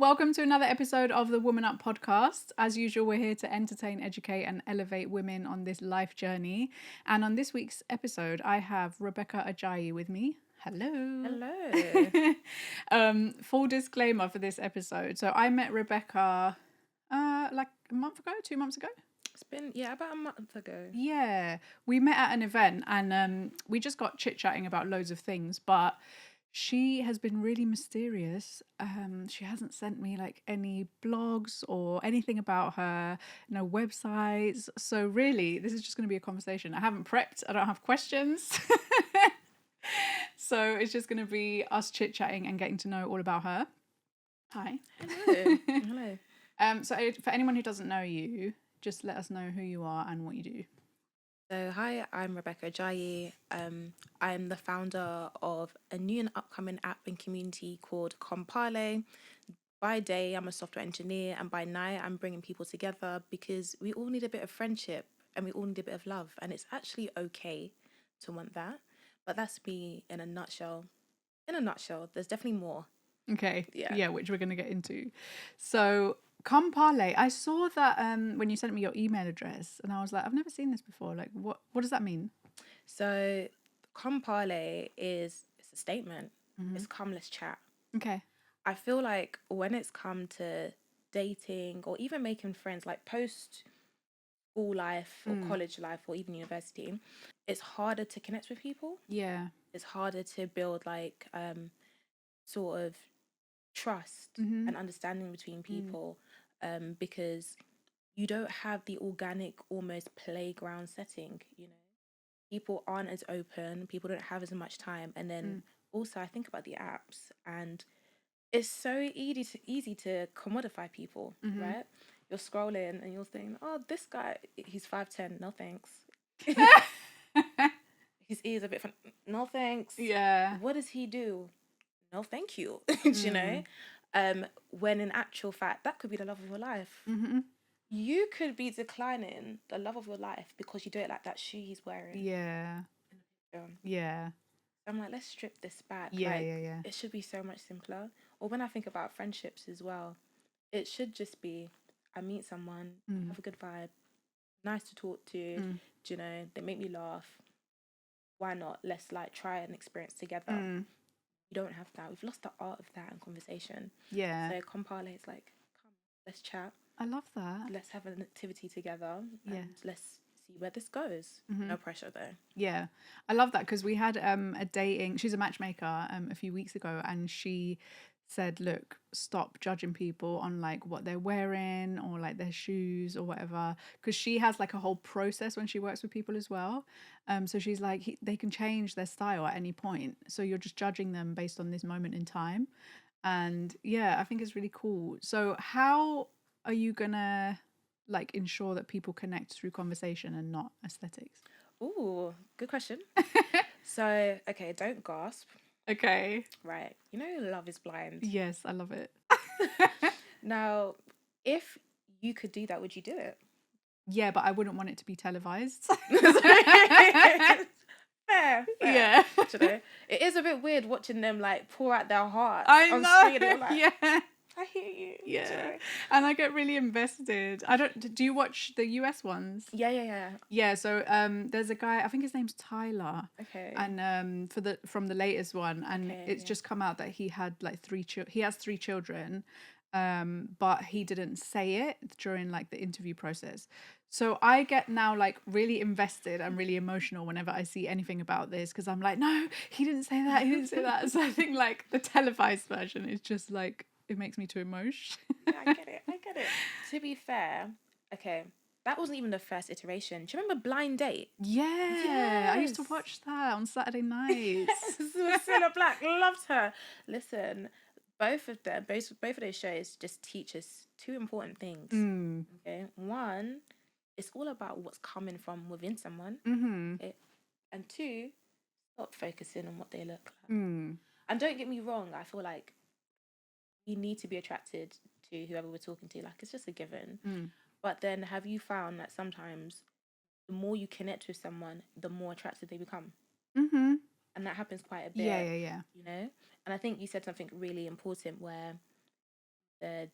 Welcome to another episode of the Woman Up podcast. As usual, we're here to entertain, educate, and elevate women on this life journey. And on this week's episode, I have Rebecca Ajayi with me. Hello. Hello. Full disclaimer for this episode. So I met Rebecca like a month ago, 2 months ago. It's been, about a month ago. Yeah, we met at an event and we just got chit-chatting about loads of things, but she has been really mysterious. She hasn't sent me like any blogs or anything about her, no websites. So really, this is just going to be a conversation. I haven't prepped. I don't have questions. So it's just going to be us chit-chatting and getting to know all about her. Hi. Hello. Hello. So for anyone who doesn't know you, just let us know who you are and what you do. So, hi, I'm Rebecca Ajayi. I'm the founder of a new and upcoming app and community called Come Parley. By day, I'm a software engineer, and by night, I'm bringing people together because we all need a bit of friendship and we all need a bit of love. And it's actually okay to want that. But that's me in a nutshell. In a nutshell, there's definitely more. Okay. Yeah. Which we're going to get into. So, Come Parley. I saw that when you sent me your email address, and I was like, I've never seen this before. Like, what does that mean? So, Come Parley it's a statement. It's come, let's chat. Okay. I feel like when it's come to dating or even making friends, like post school life or college life or even university, it's harder to connect with people. Yeah. It's harder to build like sort of trust and understanding between people because you don't have the organic almost playground setting, you know. People aren't as open, people don't have as much time. And then also I think about the apps and it's so easy to commodify people, right? You're scrolling and you're thinking, oh, this guy, he's 5'10", no thanks. His ears a bit fun, no thanks. Yeah. What does he do? No thank you. You know? When in actual fact, that could be the love of your life. You could be declining the love of your life because you don't like that shoe he's wearing. Yeah. Yeah. I'm like, let's strip this back. Yeah, like, yeah. It should be so much simpler. Or when I think about friendships as well, it should just be, I meet someone, have a good vibe, nice to talk to, you know, they make me laugh. Why not? Let's like try an experience together. You don't have that. We've lost the art of that in conversation. Yeah. So Come Parley is like, come, let's chat. I love that. Let's have an activity together Yeah. and let's see where this goes. No pressure though. Yeah. I love that because we had a dating, she's a matchmaker a few weeks ago, and she said, look, stop judging people on like what they're wearing or like their shoes or whatever, because she has like a whole process when she works with people as well. So she's like, they can change their style at any point, so you're just judging them based on this moment in time. And yeah, I think it's really cool. So how are you gonna like ensure that people connect through conversation and not aesthetics? Ooh, good question. So, okay, don't gasp. Okay. Right. You know, love is blind. Yes, I love it. Now, if you could do that, would you do it? Yeah, but I wouldn't want it to be televised. Fair. Yeah. You know, it is a bit weird watching them like pour out their hearts I on know. screen. And like, Yeah. I hear you. Yeah. You know? And I get really invested. Do you watch the US ones? Yeah. Yeah, so there's a guy, I think his name's Tyler. Okay. And from the latest one, and Okay, it's just come out that he had like he has 3 children, but he didn't say it during like the interview process. So I get now like really invested and really emotional whenever I see anything about this, because I'm like, no, he didn't say that, he didn't say that. So I think like the televised version is just like, it makes me too emotional. Yeah, I get it. To be fair, okay, that wasn't even the first iteration. Do you remember Blind Date? Yeah, I used to Yes. watch that on Saturday nights. Cilla Black, loved her. Listen, both of those shows just teach us 2 important things. Okay, one, it's all about what's coming from within someone. Okay? And 2, stop focusing on what they look like. And don't get me wrong, I feel like you need to be attracted to whoever we're talking to. Like, it's just a given. But then have you found that sometimes the more you connect with someone, the more attractive they become? And that happens quite a bit. Yeah. You know? And I think you said something really important where said,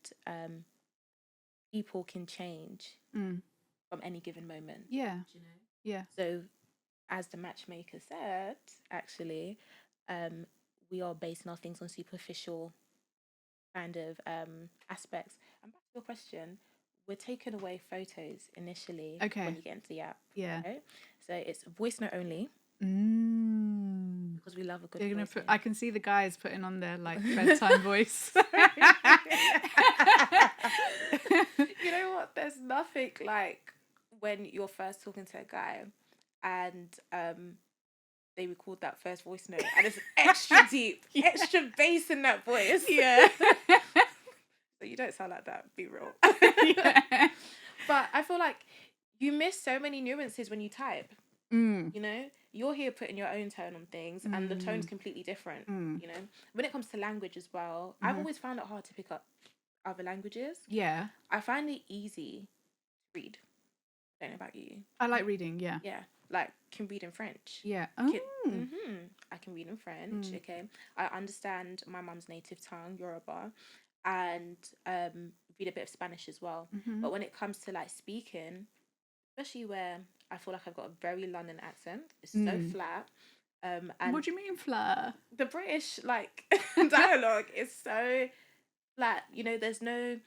people can change from any given moment. Yeah. Do you know? Yeah. So, as the matchmaker said, actually, we are basing our things on superficial kind of aspects. And back to your question, we're taking away photos initially Okay. when you get into the app. Yeah. Right? So it's voice note only because we love a good They're gonna voice note. I can see the guys putting on their like bedtime voice. You know what? There's nothing like when you're first talking to a guy and they record that first voice note and it's extra deep, extra bass in that voice. Yeah. So you don't sound like that, be real. Yeah. But I feel like you miss so many nuances when you type. You know, you're here putting your own tone on things and the tone's completely different. You know, when it comes to language as well, I've always found it hard to pick up other languages. Yeah. I find it easy to read. I don't know about you. I like reading, yeah. Yeah, like can read in French. Yeah. I can read in French. Okay, I understand my mum's native tongue, Yoruba, and read a bit of Spanish as well. But when it comes to like speaking, especially where I feel like I've got a very London accent, it's so flat. And What do you mean flat? the British like dialogue is so flat. You know, there's no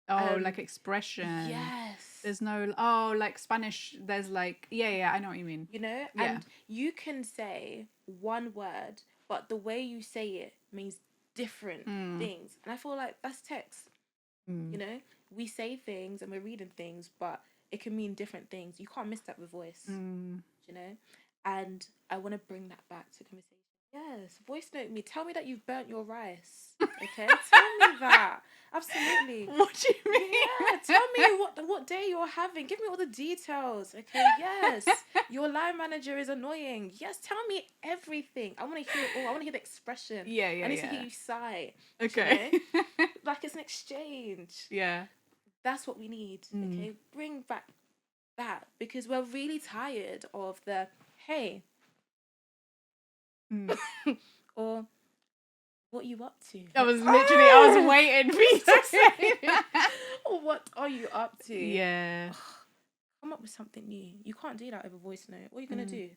like expression. yes. There's no like Spanish. There's like yeah. I know what you mean. You know, Yeah. and you can say one word, but the way you say it means different things. And I feel like that's text. You know, we say things and we're reading things, but it can mean different things. You can't miss that with voice. You know, and I want to bring that back to conversation. Yes, voice note me. Tell me that you've burnt your rice. Okay, tell me that. Absolutely. What do you mean? Yeah, tell me what day you're having. Give me all the details. Okay, yes. Your line manager is annoying. Yes, tell me everything. I want to hear it all. I want to hear the expression. Yeah. I need to hear you sigh. Okay. You know? Like it's an exchange. Yeah. That's what we need. Okay, bring back that because we're really tired of the hey. Or what are you up to? I was waiting for you to say that. Or what are you up to? Yeah. Come up with something new. You can't do that over voice note. What are you going to do?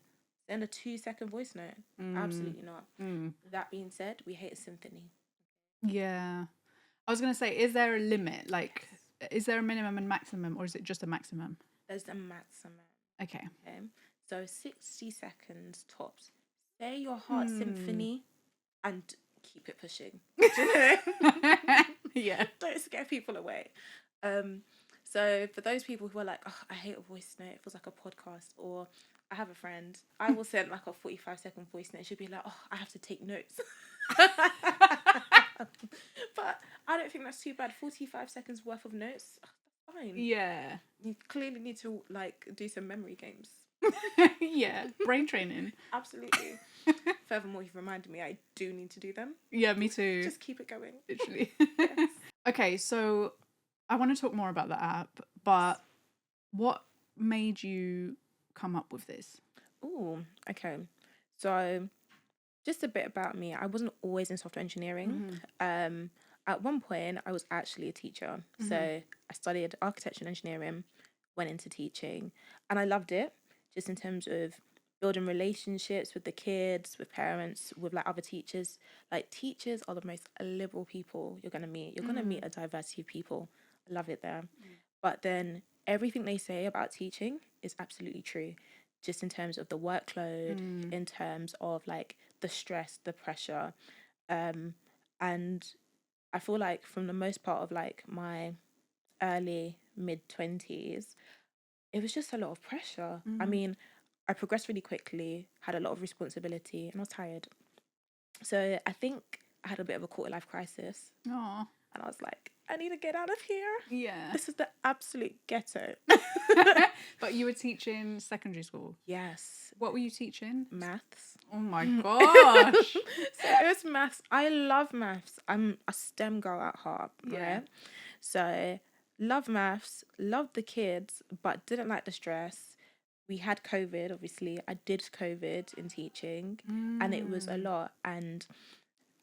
Send a 2-second voice note? Absolutely not. That being said, we hate a symphony. Yeah. I was going to say, is there a limit? Like, is there a minimum and maximum, or is it just a maximum? There's a maximum. Okay. So 60 seconds tops. Say your heart symphony and keep it pushing. Do you know? Yeah. Don't scare people away. So for those people who are like, oh, I hate a voice note, it feels like a podcast, or I have a friend, I will send like a 45-second voice note. She'll be like, oh, I have to take notes. But I don't think that's too bad. 45 seconds worth of notes, fine. Yeah. You clearly need to like do some memory games. Yeah. Brain training. Absolutely. Furthermore, you've reminded me I do need to do them. Yeah, me too. Just keep it going. Literally. Yes. Okay, so I want to talk more about the app, but what made you come up with this? Ooh, okay. So just a bit about me. I wasn't always in software engineering. At one point, I was actually a teacher. So I studied architecture and engineering, went into teaching, and I loved it, just in terms of building relationships with the kids, with parents, with like other teachers. Like teachers are the most liberal people you're going to meet. You're going to meet a diversity of people. I love it there. But then everything they say about teaching is absolutely true, just in terms of the workload, in terms of like the stress, the pressure. And I feel like from the most part of like my early mid-20s, it was just a lot of pressure. I mean, I progressed really quickly, had a lot of responsibility, and I was tired. So I think I had a bit of a quarter-life crisis. Oh. And I was like, I need to get out of here. Yeah. This is the absolute ghetto. But you were teaching secondary school? Yes. What were you teaching? Maths. Oh my gosh. So it was maths. I love maths. I'm a STEM girl at heart. Yeah. Right? So love maths, loved the kids, but didn't like the stress. We had COVID, obviously. I did COVID in teaching, and it was a lot. And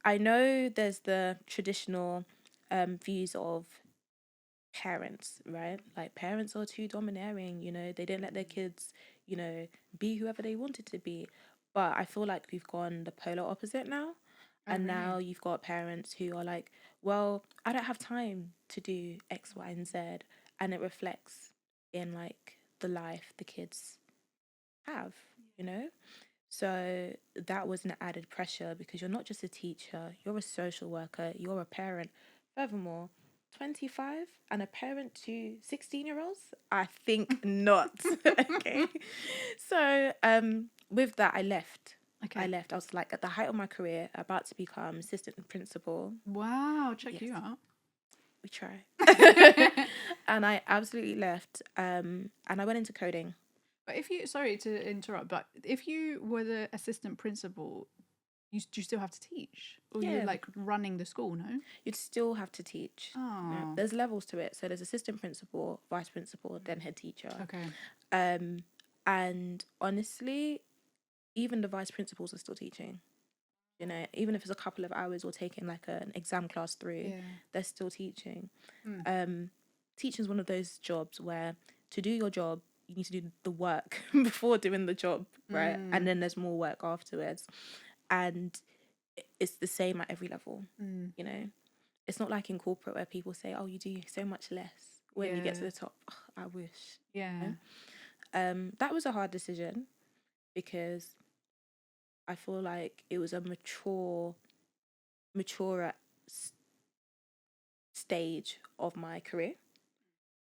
I know there's the traditional views of parents, right? Like parents are too domineering, they didn't let their kids, be whoever they wanted to be. But I feel like we've gone the polar opposite now. Oh, And really? now you've got parents who are like, well, I don't have time to do X, Y, and Z. And it reflects in like the life the kids have, you know? So that was an added pressure because you're not just a teacher, you're a social worker, you're a parent. Furthermore, 25 and a parent to 16-year-olds? I think not. Okay. So with that, I left. Okay. I left. I was like at the height of my career, about to become assistant principal. Wow, check Yes. you out. We try. And I absolutely left. And I went into coding. But if you, sorry to interrupt, but if you were the assistant principal, do you still have to teach? Or you're Yeah. like running the school, no? You'd still have to teach. Oh. There's levels to it. So there's assistant principal, vice principal, then head teacher. Okay. And honestly, even the vice principals are still teaching. Even if it's a couple of hours or taking like an exam class through, they're still teaching. Teaching is one of those jobs where to do your job, you need to do the work before doing the job, right? And then there's more work afterwards. And it's the same at every level, It's not like in corporate where people say, oh, you do so much less when you get to the top. Oh, I wish. Yeah. That was a hard decision because I feel like it was a maturer stage of my career,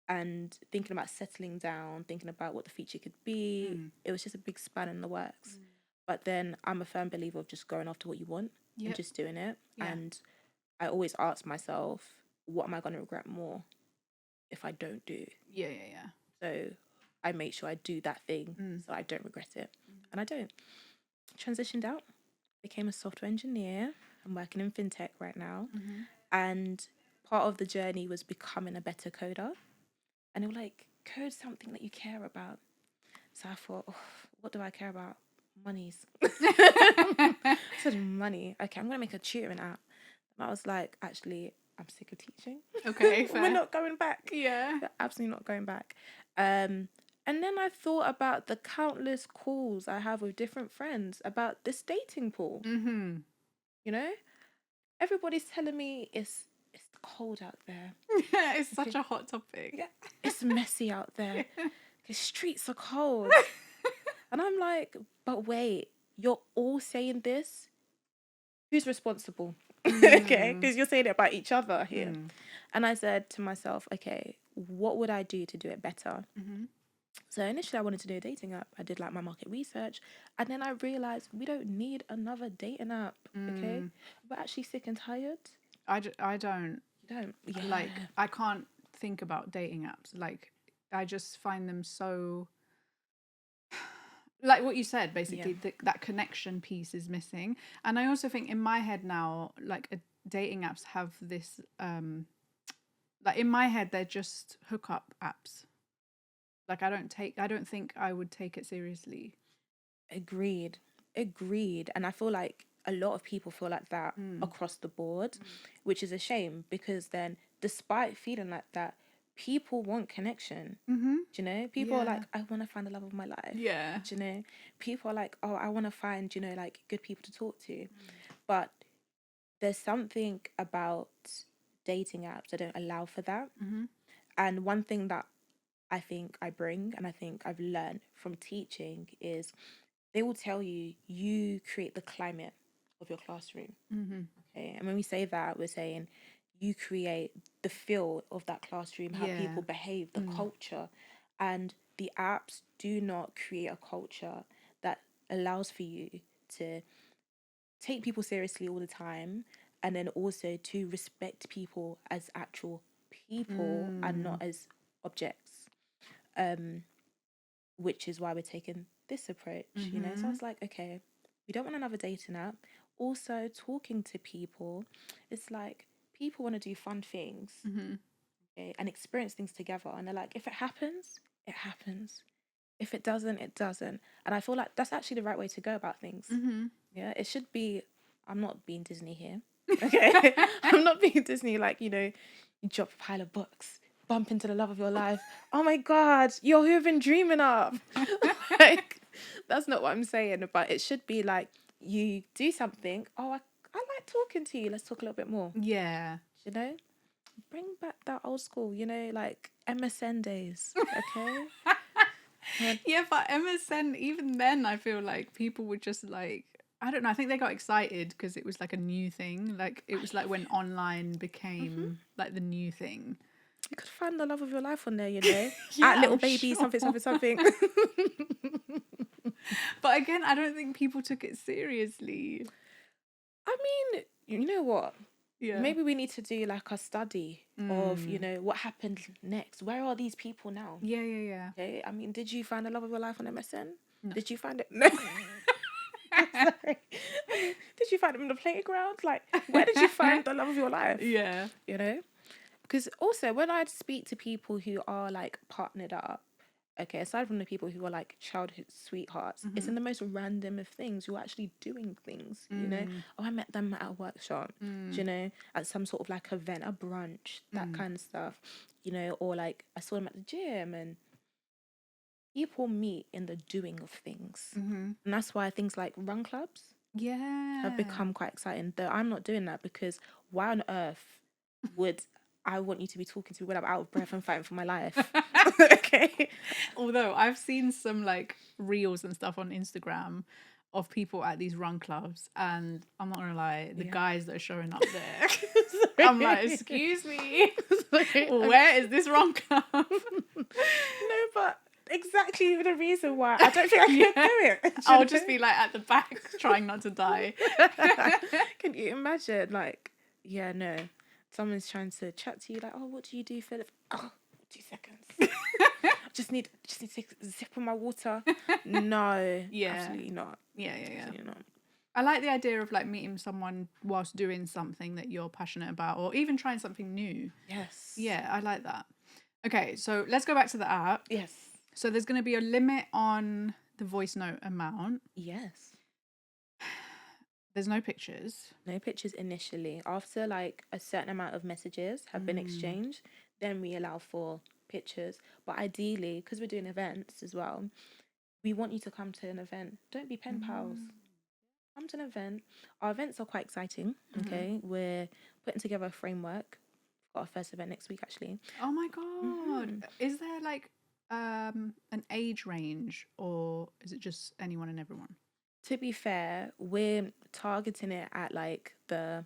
and thinking about settling down, thinking about what the future could be. It was just a big span in the works. But then I'm a firm believer of just going after what you want and just doing it. And I always ask myself, what am I going to regret more if I don't do? Yeah. So I make sure I do that thing so I don't regret it. And I don't. Transitioned out, became a software engineer. I'm working in FinTech right now. And part of the journey was becoming a better coder. And they were like, code something that you care about. So I thought, oh, what do I care about? Monies. I said money. Okay, I'm going to make a tutoring app. And I was like, actually, I'm sick of teaching. Okay, fair. We're not going back. Yeah. We're absolutely not going back. And then I thought about the countless calls I have with different friends about this dating pool. Everybody's telling me it's cold out there. Yeah, it's such a hot topic. Yeah, it's messy out there. The streets are cold. And I'm like, but wait, you're all saying this? Who's responsible? Okay, because you're saying it about each other here. And I said to myself, okay, what would I do to do it better? So initially I wanted to do a dating app. I did like my market research. And then I realized we don't need another dating app, okay? We're actually sick and tired. I don't. You don't? Yeah. Like, I can't think about dating apps. Like, I just find them so... Like what you said, basically, that connection piece is missing. And I also think in my head now, like, dating apps have this... like, in my head, they're just hookup apps. Like, I don't think I would take it seriously. Agreed. And I feel like a lot of people feel like that across the board, which is a shame, because then despite feeling like that, people want connection. Do you know? People are like, I want to find the love of my life. Yeah. Do you know? People are like, oh, I want to find, like good people to talk to. But there's something about dating apps that don't allow for that. And one thing that I think I bring, and I think I've learned from teaching, is they will tell you, you create the climate of your classroom. Okay. And when we say that, we're saying you create the feel of that classroom, how people behave, the culture. And the apps do not create a culture that allows for you to take people seriously all the time, and then also to respect people as actual people and not as objects. Which is why we're taking this approach, So I was like, okay, we don't want another dating app. Also, talking to people, it's like people want to do fun things, okay, and experience things together. And they're like, if it happens, it happens. If it doesn't, it doesn't. And I feel like that's actually the right way to go about things. Yeah, it should be. I'm not being Disney here. Okay, I'm not being Disney. Like, you drop a pile of books, bump into the love of your life. Oh my God, you're who I've been dreaming of. Like, that's not what I'm saying. But it should be like you do something. Oh, I like talking to you. Let's talk a little bit more. Yeah. You know, bring back that old school. Like MSN days. Okay. Yeah, but MSN, even then, I feel like people would just like, I don't know, I think they got excited because it was like a new thing. Like, it was like when online became like the new thing. You could find the love of your life on there, Yeah, At little I'm baby, sure. something. But again, I don't think people took it seriously. I mean, you know what? Yeah. Maybe we need to do like a study of, what happened next. Where are these people now? Yeah. Okay. I mean, did you find the love of your life on MSN? No. Did you find it? No. Sorry. Did you find it in the playground? Like, where did you find the love of your life? Yeah. Because also when I speak to people who are like partnered up, okay, aside from the people who are like childhood sweethearts, it's in the most random of things. You're actually doing things, Oh, I met them at a workshop, at some sort of like event, a brunch, that kind of stuff, or like I saw them at the gym. And people meet in the doing of things. And that's why things like run clubs have become quite exciting. Though I'm not doing that because why on earth would I want you to be talking to me when I'm out of breath and fighting for my life? Okay. Although I've seen some like reels and stuff on Instagram of people at these run clubs, and I'm not gonna lie, the guys that are showing up there, I'm like, excuse me, where is this run club? No, but exactly the reason why I don't think I can do it. I'll just be like at the back trying not to die. Can you imagine? Like, yeah, no. Someone's trying to chat to you like, oh, what do you do, Philip? Oh, 2 seconds. just need to take a sip of my water. No. Yeah. Absolutely not. Yeah. Absolutely not. I like the idea of like meeting someone whilst doing something that you're passionate about, or even trying something new. Yes. Yeah, I like that. Okay, so let's go back to the app. Yes. So there's going to be a limit on the voice note amount. Yes. There's no pictures. No pictures initially. After like a certain amount of messages have been exchanged, then we allow for pictures. But ideally, because we're doing events as well, we want you to come to an event. Don't be pen pals. Come to an event. Our events are quite exciting. Okay, we're putting together a framework. We've got our first event next week, actually. Oh my God. Is there like an age range, or is it just anyone and everyone? To be fair, we're targeting it at like the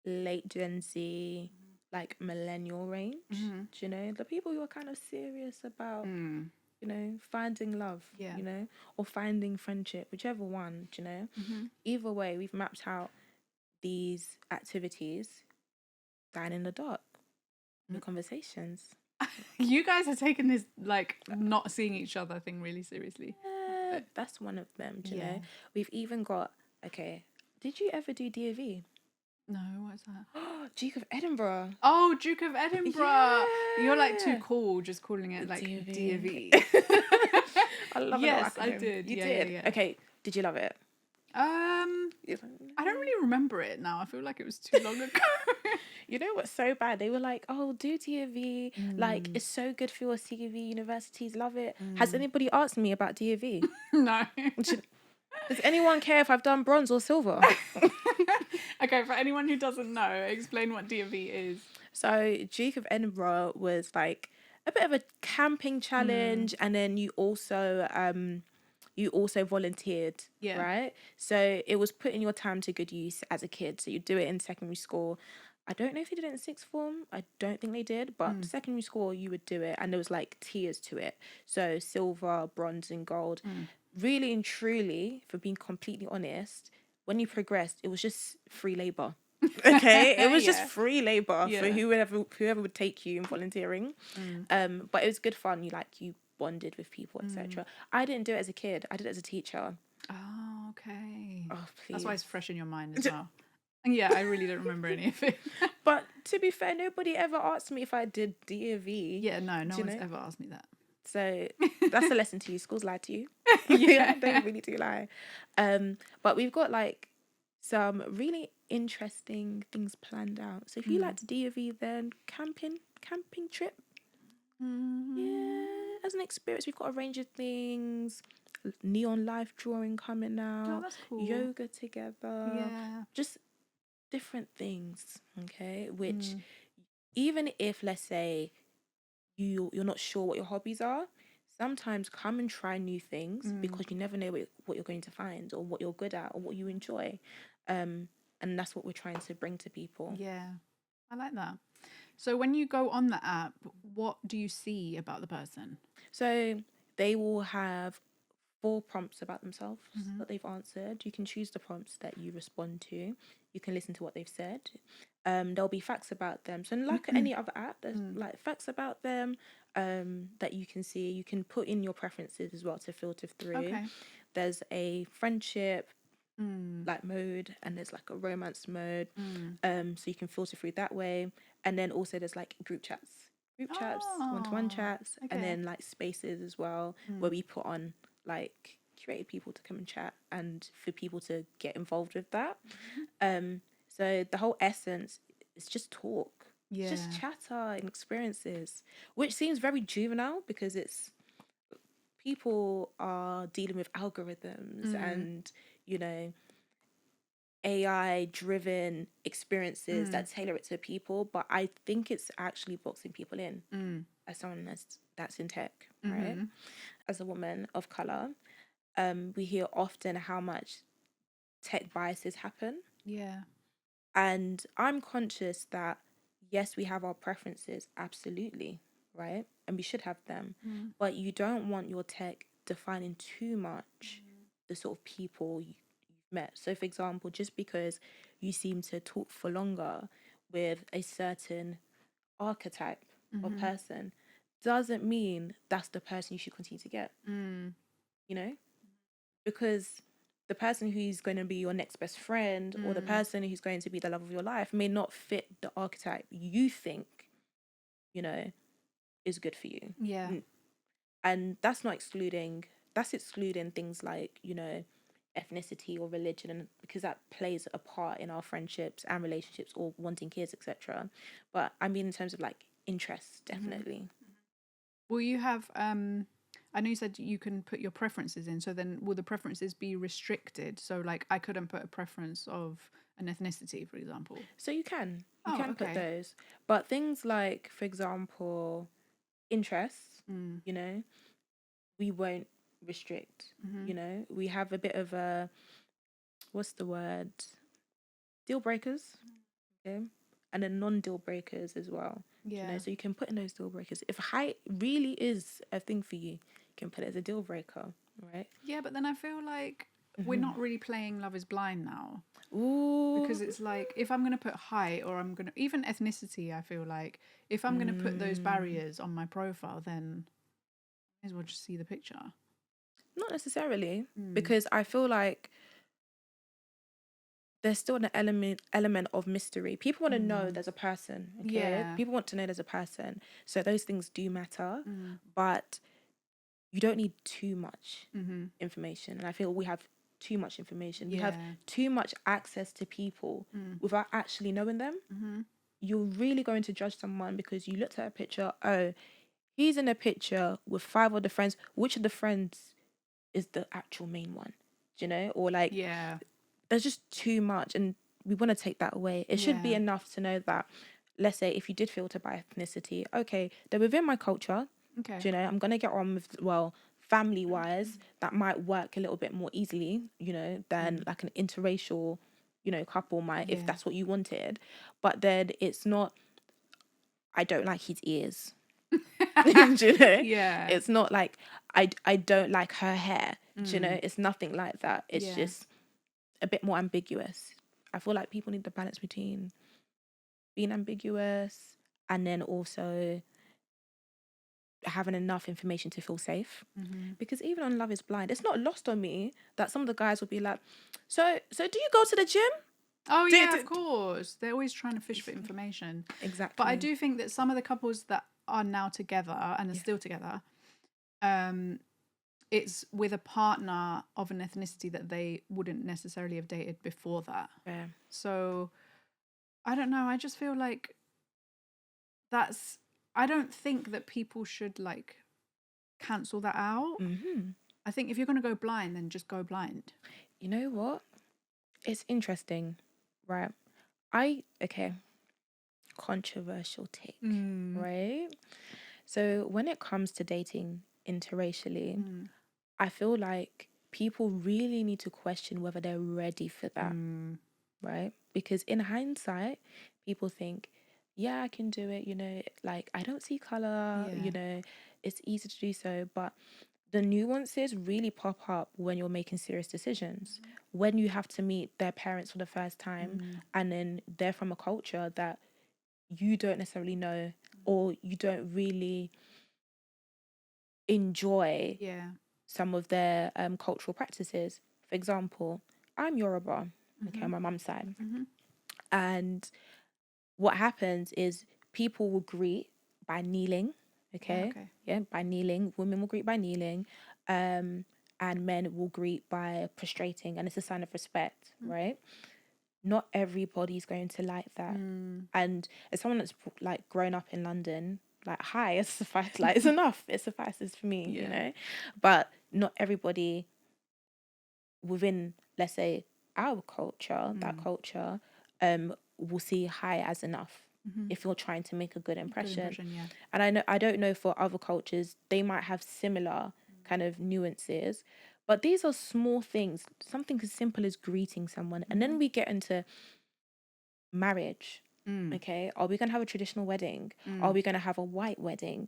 late Gen Z, like millennial range. Do you know? The people who are kind of serious about, finding love, or finding friendship, whichever one, do you know? Either way, we've mapped out these activities down in the dark, the conversations. You guys are taking this like not seeing each other thing really seriously. That's one of them, do you know? We've even got, okay, did you ever do DOV? No, what's that? Duke of Edinburgh. Oh, Duke of Edinburgh. Yeah. You're like too cool just calling it like DOV. I love it. Yes, I did. You did? Yeah. Okay, did you love it? I don't really remember it now. I feel like it was too long ago. You know what's so bad? They were like, oh, do DOV. Like, it's so good for your CV, universities love it. Has anybody asked me about DOV? No. Does anyone care if I've done bronze or silver? Okay, for anyone who doesn't know, explain what DOV is. So Duke of Edinburgh was like a bit of a camping challenge, and then you also volunteered, right? So it was putting your time to good use as a kid. So you do it in secondary school. I don't know if they did it in sixth form. I don't think they did, but secondary school you would do it, and there was like tiers to it. So silver, bronze, and gold. Really and truly, for being completely honest, when you progressed, it was just free labor. Okay, it was just free labor for whoever would take you in volunteering. But it was good fun. You bonded with people, etc. I didn't do it as a kid. I did it as a teacher. Oh, okay. Oh, please. That's why it's fresh in your mind as well. Yeah, I really don't remember any of it. But to be fair, nobody ever asked me if I did DOV. Yeah, no one's ever asked me that. So that's a lesson to you. Schools lie to you. Yeah, they really do lie. But we've got like some really interesting things planned out. So if you like to DOV, then camping trip. Yeah, as an experience, we've got a range of things. Neon life drawing coming Oh, out, that's cool. yoga together, Yeah. just different things. Okay, which even if, let's say, you're not sure what your hobbies are, sometimes come and try new things because you never know what you're going to find or what you're good at or what you enjoy. And that's what we're trying to bring to people. Yeah. I like that. So when you go on the app, what do you see about the person? So they will have 4 prompts about themselves that they've answered. You can choose the prompts that you respond to. You can listen to what they've said. There'll be facts about them. So like any other app, there's like facts about them that you can see. You can put in your preferences as well to filter through. Okay. There's a friendship like mode, and there's like a romance mode. So you can filter through that way. And then also there's like group chats, one-to-one chats, and okay. then like spaces as well, where we put on like curated people to come and chat and for people to get involved with that. So the whole essence is just talk. It's just chatter and experiences, which seems very juvenile because it's people are dealing with algorithms and, you know, AI driven experiences that tailor it to people. But I think it's actually boxing people in as someone that's in tech, right? As a woman of color, we hear often how much tech biases happen. Yeah. And I'm conscious that, yes, we have our preferences, absolutely, right? And we should have them. But you don't want your tech defining too much the sort of people you've met. So, for example, just because you seem to talk for longer with a certain archetype or person doesn't mean that's the person you should continue to get, you know? Because the person who's going to be your next best friend or the person who's going to be the love of your life may not fit the archetype you think, you know, is good for you. Yeah. And that's excluding things like, you know, ethnicity or religion, and because that plays a part in our friendships and relationships or wanting kids, etc. But I mean in terms of like interests, definitely. Will you have I know you said you can put your preferences in, so then will the preferences be restricted? So like I couldn't put a preference of an ethnicity, for example. So you can Oh, put okay. those, but things like, for example, interests, you know, we won't restrict. You know, we have a bit of a, what's the word, deal breakers, okay, and then non-deal breakers as well. You know, so you can put in those deal breakers. If height really is a thing for you, you can put it as a deal breaker, right? Yeah, but then I feel like we're not really playing Love is Blind now. Ooh. Because it's like if I'm going to put height or I'm going to even ethnicity, I feel like if I'm going to put those barriers on my profile, then I may as well just see the picture. Not necessarily, because I feel like there's still an element of mystery. People want to know there's a person, okay? Yeah. People want to know there's a person. So those things do matter, but you don't need too much information. And I feel we have too much information. We have too much access to people without actually knowing them. You're really going to judge someone because you looked at a picture, oh, he's in a picture with 5 other friends. Which of the friends is the actual main one? Do you know? Or like, there's just too much, and we want to take that away. It should be enough to know that, let's say, if you did filter by ethnicity, okay, they're within my culture. Okay. Do you know, I'm going to get on with, well, family-wise, that might work a little bit more easily, you know, than like an interracial, you know, couple might, if that's what you wanted. But then it's not, I don't like his ears. Do you know? Yeah. It's not like, I don't like her hair. Do you know? It's nothing like that. It's just a bit more ambiguous. I feel like people need the balance between being ambiguous and then also having enough information to feel safe. Because even on Love is Blind, it's not lost on me that some of the guys will be like, so do you go to the gym? Oh yeah, of course. They're always trying to fish for information. Exactly. But I do think that some of the couples that are now together and are still together, it's with a partner of an ethnicity that they wouldn't necessarily have dated before that. Yeah. So I don't know. I just feel like I don't think that people should like cancel that out. Mm-hmm. I think if you're going to go blind, then just go blind. You know what? It's interesting, right? Okay, controversial take, right? So when it comes to dating interracially, I feel like people really need to question whether they're ready for that, right? Because in hindsight, people think, yeah, I can do it, like I don't see color, Yeah. it's easy to do so. But the nuances really pop up when you're making serious decisions. When you have to meet their parents for the first time, and then they're from a culture that you don't necessarily know, or you don't really enjoy Yeah. some of their cultural practices. For example, I'm Yoruba, okay, on my mum's side. And what happens is people will greet by kneeling, Yeah, okay? okay. Yeah, by kneeling. Women will greet by kneeling, and men will greet by prostrating, and it's a sign of respect, right? Not everybody's going to like that. And as someone that's like grown up in London, like hi, it's suffice, like it's enough. It suffices for me, Yeah. But not everybody within, let's say, our culture, that culture, will see hi as enough if you're trying to make a good impression. Good impression, yeah. And I don't know for other cultures, they might have similar kind of nuances, but these are small things, something as simple as greeting someone. And then we get into marriage. Okay, are we going to have a traditional wedding? Are we going to have a white wedding?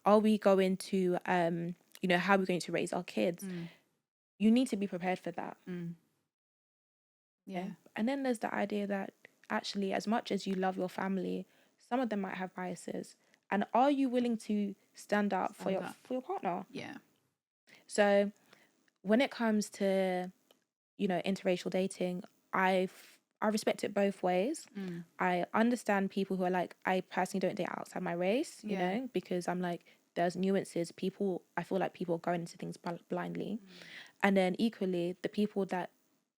Are we going to how are we going to raise our kids? You need to be prepared for that. Yeah. And then there's the idea that actually, as much as you love your family, some of them might have biases. And are you willing to stand up for your partner? Yeah. So when it comes to, interracial dating, I respect it both ways. I understand people who are like, I personally don't date outside my race, because I'm like, there's nuances. I feel like people are going into things blindly. And then equally, the people that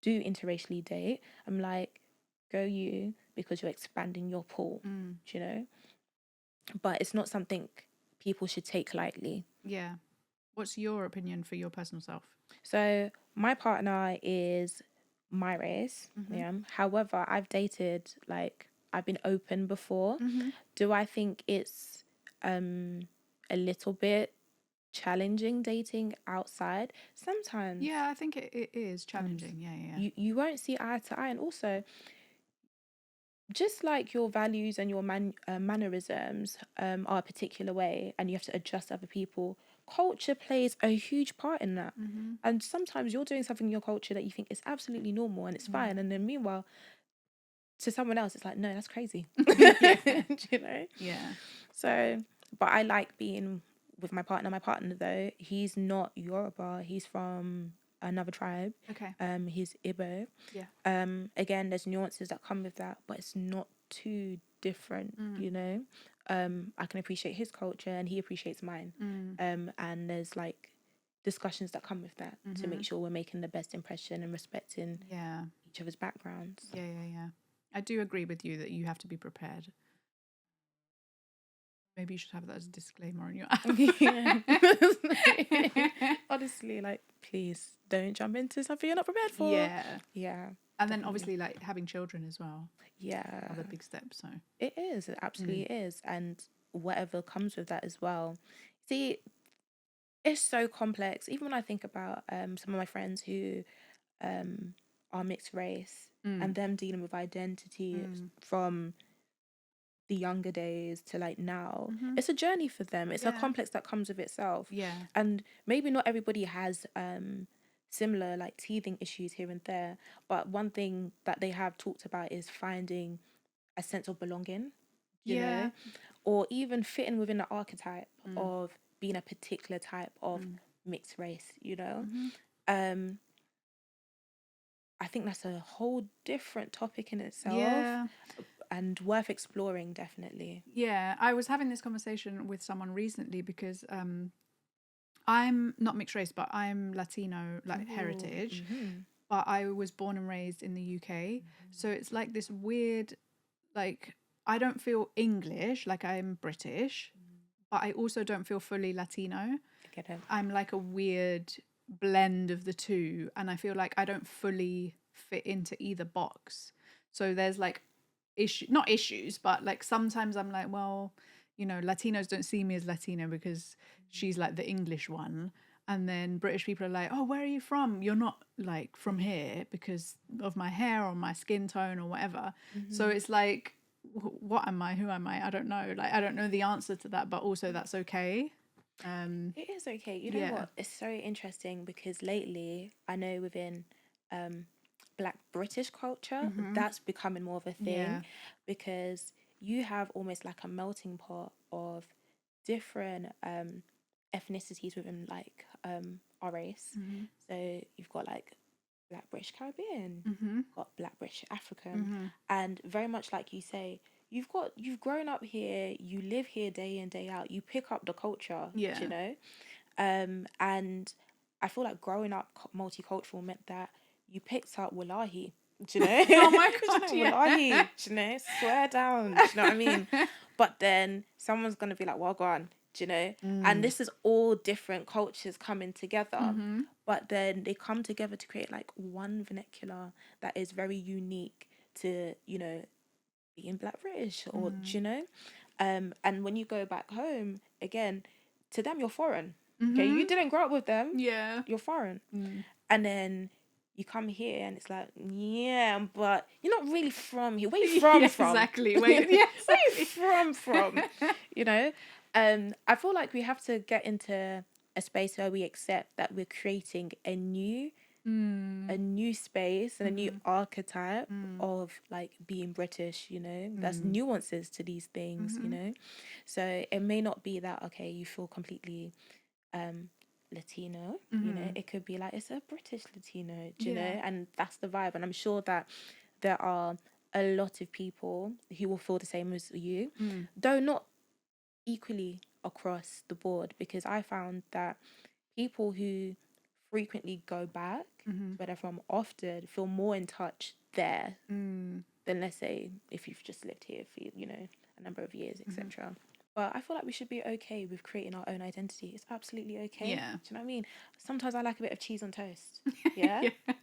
do interracially date, I'm like, go you, because you're expanding your pool, But it's not something people should take lightly. Yeah. What's your opinion for your personal self? So my partner is my race. Yeah. However, I've dated, like, I've been open before. Do I think it's a little bit challenging dating outside? Sometimes. Yeah, I think it is challenging. Yeah. You won't see eye to eye. And also, just like your values and your mannerisms are a particular way, and you have to adjust to other people, culture plays a huge part in that. And sometimes you're doing something in your culture that you think is absolutely normal and it's fine, and then meanwhile, to someone else, it's like, no, that's crazy. Yeah. So, but I like being with my partner. My partner, though, he's not Yoruba. He's from another tribe. Okay. He's Igbo. Yeah. Again, there's nuances that come with that, but it's not too different, I can appreciate his culture and he appreciates mine. And there's like discussions that come with that to make sure we're making the best impression and respecting each other's backgrounds. Yeah. I do agree with you that you have to be prepared. Maybe you should have that as a disclaimer on your app. Honestly, like, please don't jump into something you're not prepared for. Yeah. And then obviously, like, having children as well. Yeah. Another big step. So it is. It absolutely is. And whatever comes with that as well. See, it's so complex. Even when I think about some of my friends who are mixed race and them dealing with identity from the younger days to like now, it's a journey for them. It's a complex that comes with itself. Yeah. And maybe not everybody has similar like teething issues here and there, but one thing that they have talked about is finding a sense of belonging, you know, or even fitting within the archetype of being a particular type of mixed race, I think that's a whole different topic in itself and worth exploring, definitely. Yeah, I was having this conversation with someone recently because I'm not mixed race, but I'm Latino, like Ooh, heritage. But I was born and raised in the UK. So it's like this weird, like, I don't feel English, like I'm British, but I also don't feel fully Latino. I get it. I'm like a weird blend of the two. And I feel like I don't fully fit into either box. So there's like not issues, but like sometimes I'm like, well, you know, Latinos don't see me as Latino because she's like the English one. And then British people are like, oh, where are you from? You're not like from here because of my hair or my skin tone or whatever. So it's like, what am I? Who am I? I don't know. Like, I don't know the answer to that, but also that's okay. It is okay. You know Yeah. what? It's so interesting because lately, I know within Black British culture, that's becoming more of a thing Yeah. because you have almost like a melting pot of different ethnicities within like our race. So you've got like Black British Caribbean, got Black British African, and very much like you say, you've grown up here, you live here day in day out, you pick up the culture, Yeah. you know, and I feel like growing up multicultural meant that you picked up wallahi. Do you know? Oh my Do God, you know, yeah. wallahi. Do you know? Swear down. Do you know what I mean? But then someone's gonna be like, well, go on. Do you know? And this is all different cultures coming together. But then they come together to create like one vernacular that is very unique to, you know, being Black British or, do you know? And when you go back home, again, to them, you're foreign. Okay, you didn't grow up with them. Yeah. You're foreign. And then you come here and it's like, yeah, but you're not really from here. Where you from? Yeah, From? exactly. Where you from? You know? I feel like we have to get into a space where we accept that we're creating a new space and a new archetype of like being British, you know. That's nuances to these things, you know. So it may not be that okay, you feel completely Latino, you know. It could be like it's a British Latino, do you know, and that's the vibe. And I'm sure that there are a lot of people who will feel the same as you, though not equally across the board, because I found that people who frequently go back to where they're from often feel more in touch there than, let's say, if you've just lived here for, you know, a number of years, etc. But I feel like we should be okay with creating our own identity. It's absolutely okay. Yeah. Do you know what I mean? Sometimes I like a bit of cheese on toast. Yeah. Yeah.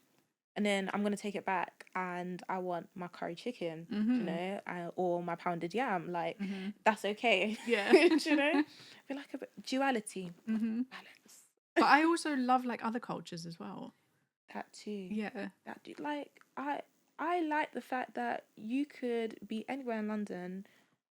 And then I'm gonna take it back, and I want my curry chicken, you know, or my pounded yam. Like that's okay. Yeah. Do you know? I feel like a bit duality, balance. But I also love like other cultures as well. That too. Yeah. That do like I like the fact that you could be anywhere in London.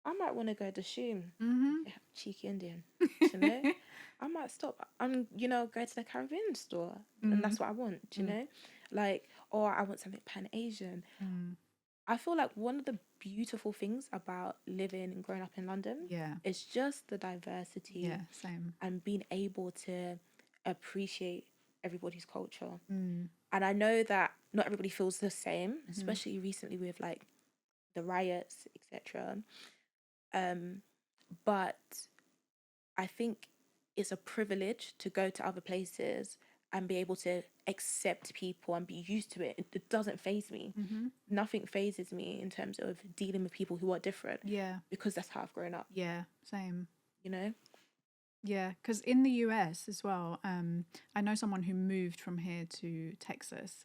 I might want to go to Shoom. Yeah, cheeky Indian. You know? I might stop and, you know, go to the Caribbean store. And that's what I want, do you know? Like, or I want something Pan Asian. I feel like one of the beautiful things about living and growing up in London is just the diversity. Yeah, same. And being able to appreciate everybody's culture. And I know that not everybody feels the same, especially recently with like the riots, etc. But I think it's a privilege to go to other places and be able to accept people and be used to it. It doesn't faze me. Nothing phases me in terms of dealing with people who are different. Yeah. Because that's how I've grown up. Yeah, same. You know? Yeah, because in the US as well, I know someone who moved from here to Texas,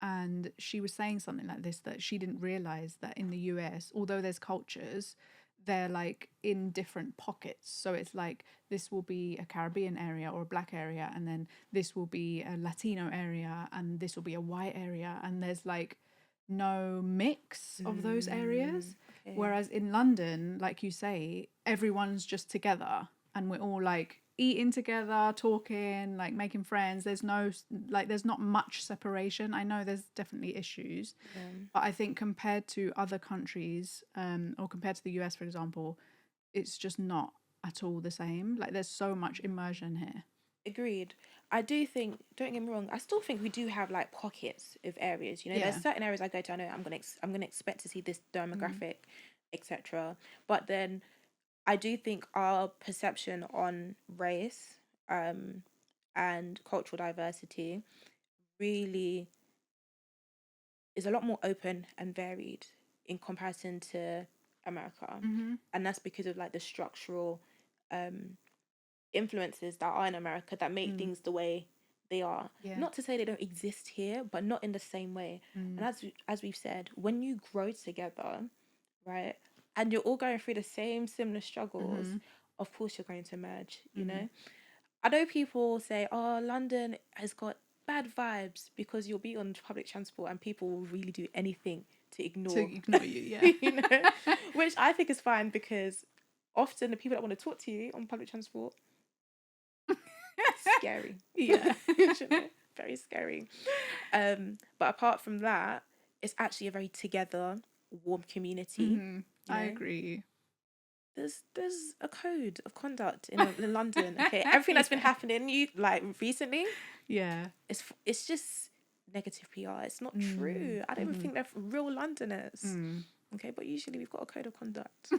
and she was saying something like this, that she didn't realize that in the US, although there's cultures, they're like in different pockets. So it's like this will be a Caribbean area or a Black area, and then this will be a Latino area, and this will be a white area, and there's like no mix of those areas. Okay. Whereas in London, like you say, everyone's just together and we're all like eating together, talking, like making friends. There's not much separation. I know there's definitely issues, but I think compared to other countries, or compared to the US, for example, it's just not at all the same. Like there's so much immersion here. Agreed. I do think, don't get me wrong, I still think we do have like pockets of areas. You know, Yeah. there's certain areas I go to, I know I'm gonna expect to see this demographic, etc. But then I do think our perception on race and cultural diversity really is a lot more open and varied in comparison to America. And that's because of like the structural influences that are in America that make things the way they are. Not to say they don't exist here, but not in the same way. And as we've said, when you grow together, right, and you're all going through the same similar struggles, of course you're going to merge, you know. I know people say, oh, London has got bad vibes because you'll be on public transport and people will really do anything to ignore you, yeah. you know, which I think is fine, because often the people that want to talk to you on public transport, scary. Yeah. You know, very scary. But apart from that, it's actually a very together, warm community. I agree. There's a code of conduct in London. Okay, everything that's been happening like recently, it's just negative PR. It's not true. I don't even think they're real Londoners. Okay, but usually we've got a code of conduct.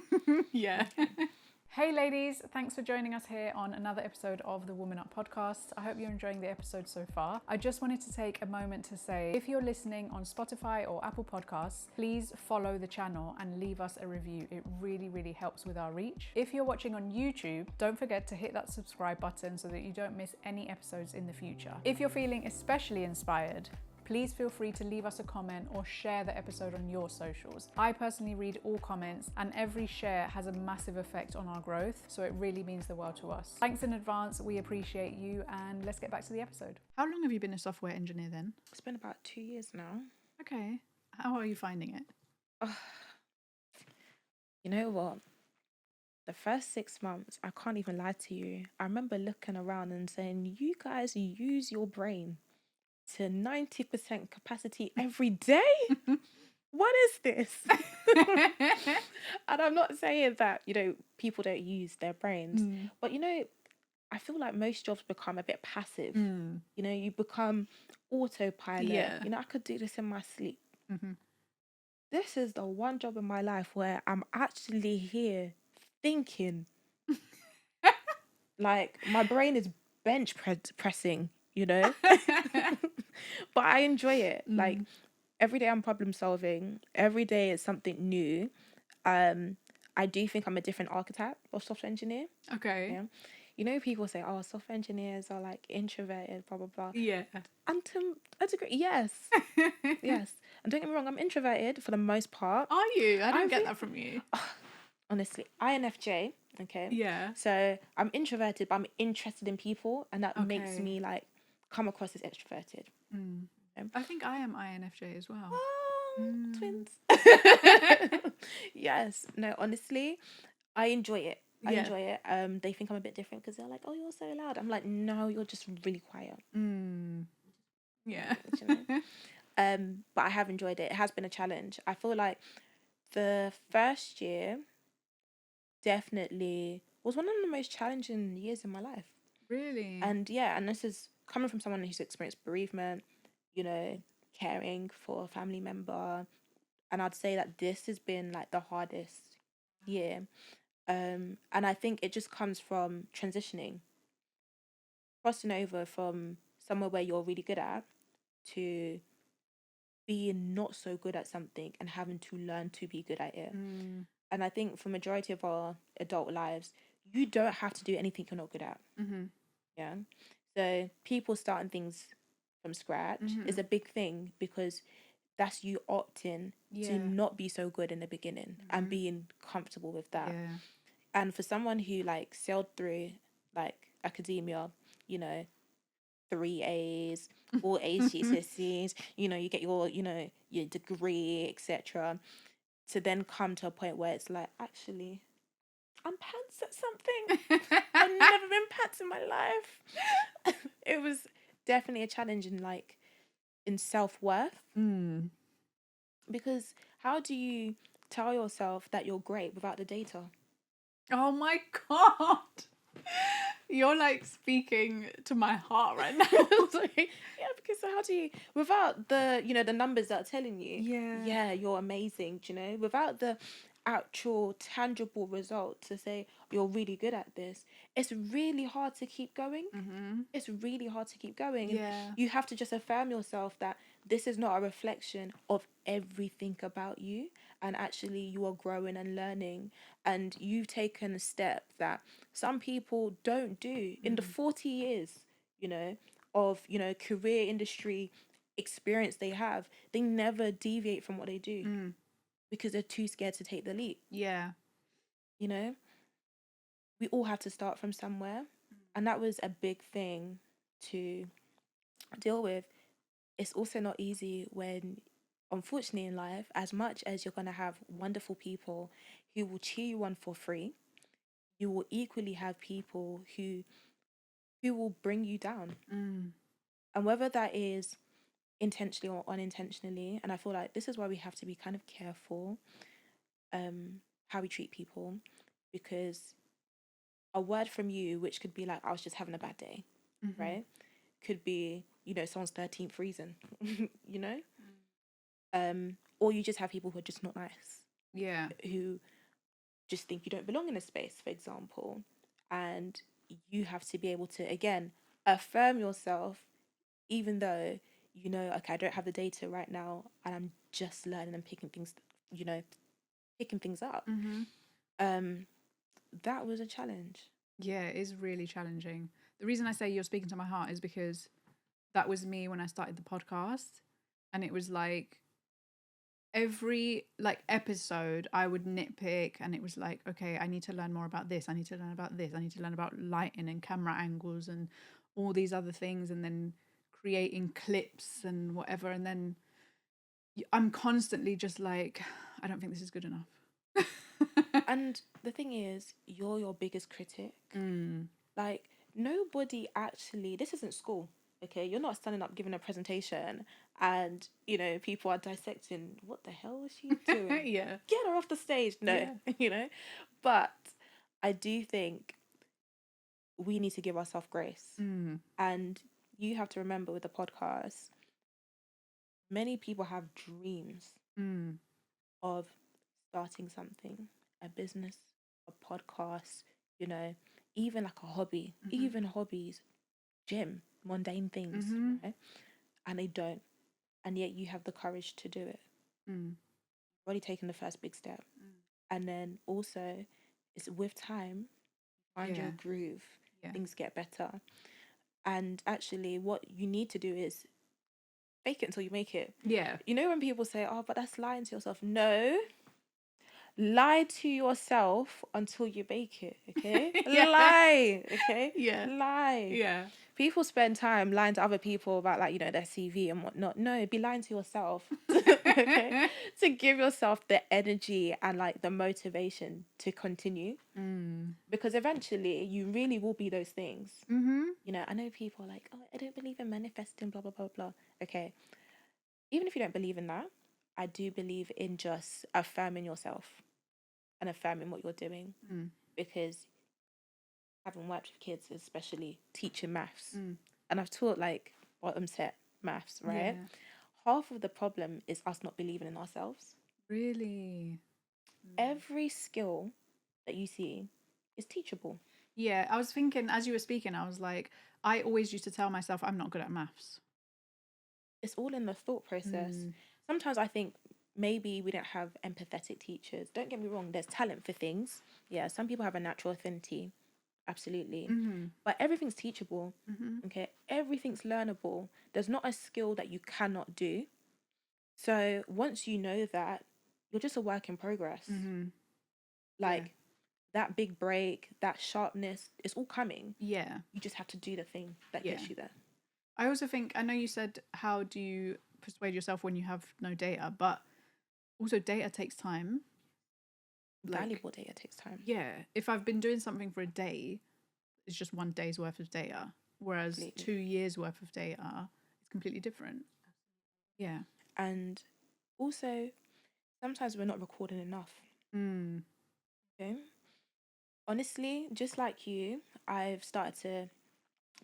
Yeah. Hey ladies, thanks for joining us here on another episode of the Woman Up podcast. I hope you're enjoying the episode so far. I just wanted to take a moment to say, if you're listening on Spotify or Apple Podcasts, please follow the channel and leave us a review. It really, really helps with our reach. If you're watching on YouTube, don't forget to hit that subscribe button so that you don't miss any episodes in the future. If you're feeling especially inspired, please feel free to leave us a comment or share the episode on your socials. I personally read all comments, and every share has a massive effect on our growth, so it really means the world to us. Thanks in advance, we appreciate you, and let's get back to the episode. How long have you been a software engineer then? It's been about 2 years now. Okay. How are you finding it? You know what? The first 6 months, I can't even lie to you. I remember looking around and saying, you guys use your brain to 90% capacity every day? What is this? And I'm not saying that, you know, people don't use their brains, but you know, I feel like most jobs become a bit passive. You know, you become autopilot. You know, I could do this in my sleep. This is the one job in my life where I'm actually here thinking. Like, my brain is bench pressing, you know? But I enjoy it. Like, every day I'm problem solving. Every day is something new. I do think I'm a different archetype of software engineer. Okay. Yeah. You know, people say, oh, software engineers are like introverted, blah, blah, blah. Yeah. And to a degree, yes. Yes. And don't get me wrong, I'm introverted for the most part. Are you? I didn't get that from you. Honestly, INFJ, okay? Yeah. So I'm introverted, but I'm interested in people, and that makes me like come across as extroverted. I think I am INFJ as well. Oh, twins. Yes. No, honestly, I enjoy it. I enjoy it. They think I'm a bit different because they're like, oh, you're so loud. I'm like, no, you're just really quiet. Yeah. You know? But I have enjoyed it. It has been a challenge. I feel like the first year definitely was one of the most challenging years in my life. Really? And yeah, and this is coming from someone who's experienced bereavement, you know, caring for a family member. And I'd say that this has been like the hardest year. And I think it just comes from transitioning, crossing over from somewhere where you're really good at to being not so good at something and having to learn to be good at it. And I think for majority of our adult lives, you don't have to do anything you're not good at. Yeah. So people starting things from scratch is a big thing, because that's you opting to not be so good in the beginning and being comfortable with that. And for someone who like sailed through like academia, you know, 3 A's, 4 A's, GCSEs, you know, you get your, you know, your degree, etc., to then come to a point where it's like, actually, I'm pants at something. I've never been pants in my life. It was definitely a challenge in self-worth. Because how do you tell yourself that you're great without the data? Oh my God. You're like speaking to my heart right now. Yeah, because how do you, without the, you know, the numbers that are telling you, yeah, you're amazing, you know, without the actual tangible result to say you're really good at this, it's really hard to keep going. It's really hard to keep going. And Yeah. you have to just affirm yourself that this is not a reflection of everything about you. And actually, you are growing and learning. And you've taken a step that some people don't do in the 40 years, you know, of, you know, career industry experience they have. They never deviate from what they do because they're too scared to take the leap. Yeah. You know, we all have to start from somewhere. And that was a big thing to deal with. It's also not easy when, unfortunately, in life, as much as you're going to have wonderful people who will cheer you on for free, you will equally have people who will bring you down. And whether that is intentionally or unintentionally, and I feel like this is why we have to be kind of careful how we treat people, because a word from you, which could be like, I was just having a bad day, right? Could be, you know, someone's 13th reason, you know? Or you just have people who are just not nice. Yeah. Who just think you don't belong in a space, for example. And you have to be able to, again, affirm yourself, even though, you know, okay, I don't have the data right now and I'm just learning and picking things, you know, picking things up. That was a challenge. Yeah, it is really challenging. The reason I say you're speaking to my heart is because that was me when I started the podcast. And it was like every like episode I would nitpick, and it was like, okay, I need to learn more about this. I need to learn about this. I need to learn about lighting and camera angles and all these other things, and then creating clips and whatever. And then I'm constantly just like, I don't think this is good enough. And the thing is, you're your biggest critic. Like, nobody actually, this isn't school, okay? You're not standing up giving a presentation and, you know, people are dissecting, what the hell is she doing? Yeah. Get her off the stage. No, Yeah. you know? But I do think we need to give ourselves grace. And you have to remember with the podcast, many people have dreams of starting something, a business, a podcast, you know, even like a hobby, even hobbies, gym, mundane things, right? And they don't. And yet you have the courage to do it. Already taken the first big step. And then also, it's with time, find your groove, things get better. And actually, what you need to do is fake it until you make it. Yeah. You know, when people say, oh, but that's lying to yourself. No, lie to yourself until you make it, okay? Yeah. Lie, okay? Yeah. Lie. Yeah. People spend time lying to other people about, like, you know, their CV and whatnot. No, be lying to yourself, okay? To give yourself the energy and, like, the motivation to continue. Because eventually you really will be those things. You know, I know people are like, oh, I don't believe in manifesting, blah, blah, blah, blah. Okay. Even if you don't believe in that, I do believe in just affirming yourself and affirming what you're doing. Because having worked with kids, especially teaching maths, and I've taught like bottom set maths, right? Half of the problem is us not believing in ourselves. Really? Every skill that you see is teachable. Yeah, I was thinking as you were speaking, I was like, I always used to tell myself I'm not good at maths. It's all in the thought process. Sometimes I think maybe we don't have empathetic teachers. Don't get me wrong, there's talent for things. Yeah, some people have a natural affinity. Absolutely. But everything's teachable. Okay. Everything's learnable. There's not a skill that you cannot do. So once you know that, you're just a work in progress. Like that big break, that sharpness, it's all coming. Yeah. You just have to do the thing that gets you there. I also think, I know you said, how do you persuade yourself when you have no data? But also, data takes time. Valuable data takes time. Yeah. If I've been doing something for a day, it's just one day's worth of data. Whereas Completely. 2 years worth of data is completely different. Yeah. And also, sometimes we're not recording enough. Okay. Honestly, just like you, I've started to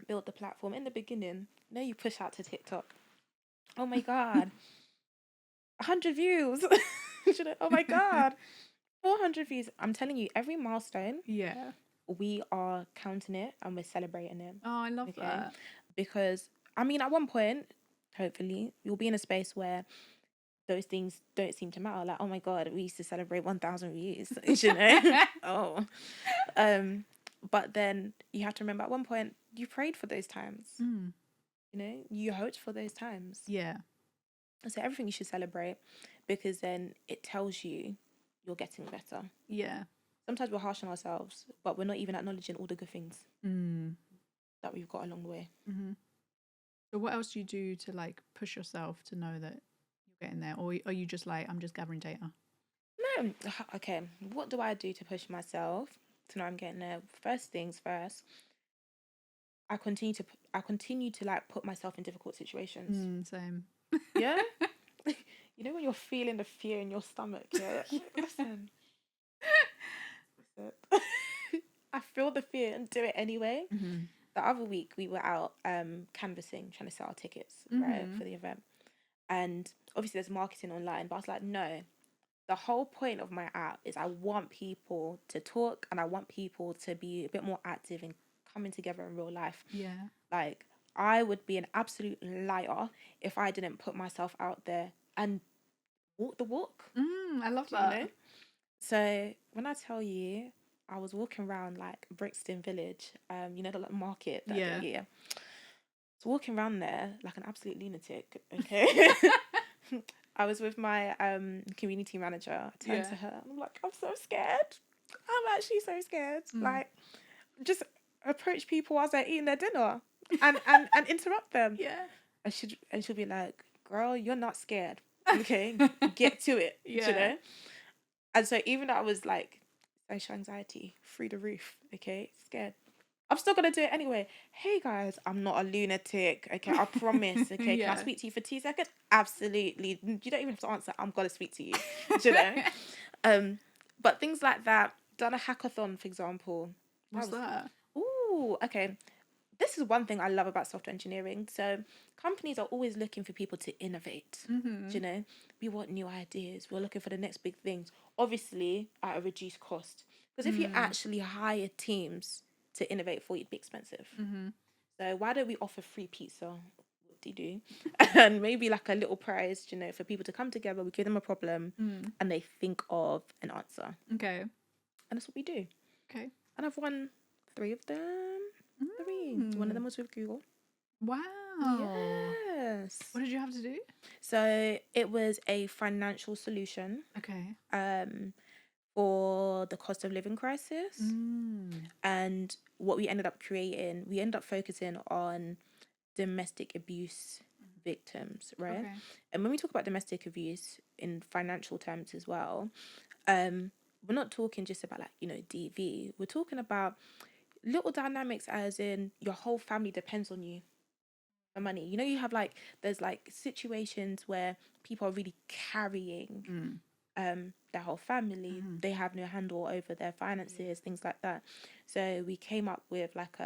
build the platform in the beginning. You push out to TikTok. Oh my God. 100 views. Oh my God. 400 views. I'm telling you, every milestone, Yeah. we are counting it and we're celebrating it. Oh, I love Okay. that. Because, I mean, at one point, hopefully, you'll be in a space where those things don't seem to matter. Like, oh my God, we used to celebrate 1,000 views, you know? Oh. But then you have to remember at one point, you prayed for those times, Mm. you know? You hoped for those times. Yeah. So everything you should celebrate, because then it tells you you're getting better. Yeah. Sometimes we're harsh on ourselves, but we're not even acknowledging all the good things that we've got along the way. Mm-hmm. So what else do you do to like push yourself to know that you're getting there, or are you just like, I'm just gathering data? No, okay. What do I do to push myself to know I'm getting there? First things first, I continue to like put myself in difficult situations. Same. Yeah, you know when you're feeling the fear in your stomach. Yeah, listen. I feel the fear and do it anyway. Mm-hmm. The other week we were out canvassing, trying to sell our tickets, right, for the event. And obviously there's marketing online, but I was like, no, the whole point of my app is I want people to talk and I want people to be a bit more active and coming together in real life. Yeah. Like, I would be an absolute liar if I didn't put myself out there and walk the walk. I love Do that. you know? So when I tell you, I was walking around like Brixton Village, you know, the like, market. Yeah. So walking around there like an absolute lunatic. Okay. I was with my community manager. I turned to her and I'm like, I'm so scared. I'm actually so scared. Like, just approach people as they're eating their dinner and interrupt them. Yeah. And she'll be like, girl, you're not scared. Okay, get to it. Yeah. You know? And so even though I was like social anxiety through the roof, okay, scared, I'm still gonna do it anyway. Hey guys, I'm not a lunatic. Okay, I promise. Okay, can I speak to you for 2 seconds? Absolutely. You don't even have to answer. I'm gonna speak to you. Do you know? But things like that. Done a hackathon, for example. What's that? Ooh, okay. This is one thing I love about software engineering. So companies are always looking for people to innovate. Do you know? We want new ideas. We're looking for the next big things. Obviously, at a reduced cost. Because if you actually hire teams to innovate for you, it'd be expensive. So why don't we offer free pizza? What do you do? And maybe like a little prize, you know, for people to come together. We give them a problem and they think of an answer. Okay. And that's what we do. Okay. And I've won 3 of them. 3. One of them was with Google. Wow. Yes. What did you have to do? So it was a financial solution. Okay. For the cost of living crisis. And what we ended up creating, we ended up focusing on domestic abuse victims, right? Okay. And when we talk about domestic abuse in financial terms as well, we're not talking just about like, you know, DV. We're talking about little dynamics as in your whole family depends on you for money. You know, you have like, there's like situations where people are really carrying their whole family. They have no handle over their finances, things like that. So we came up with like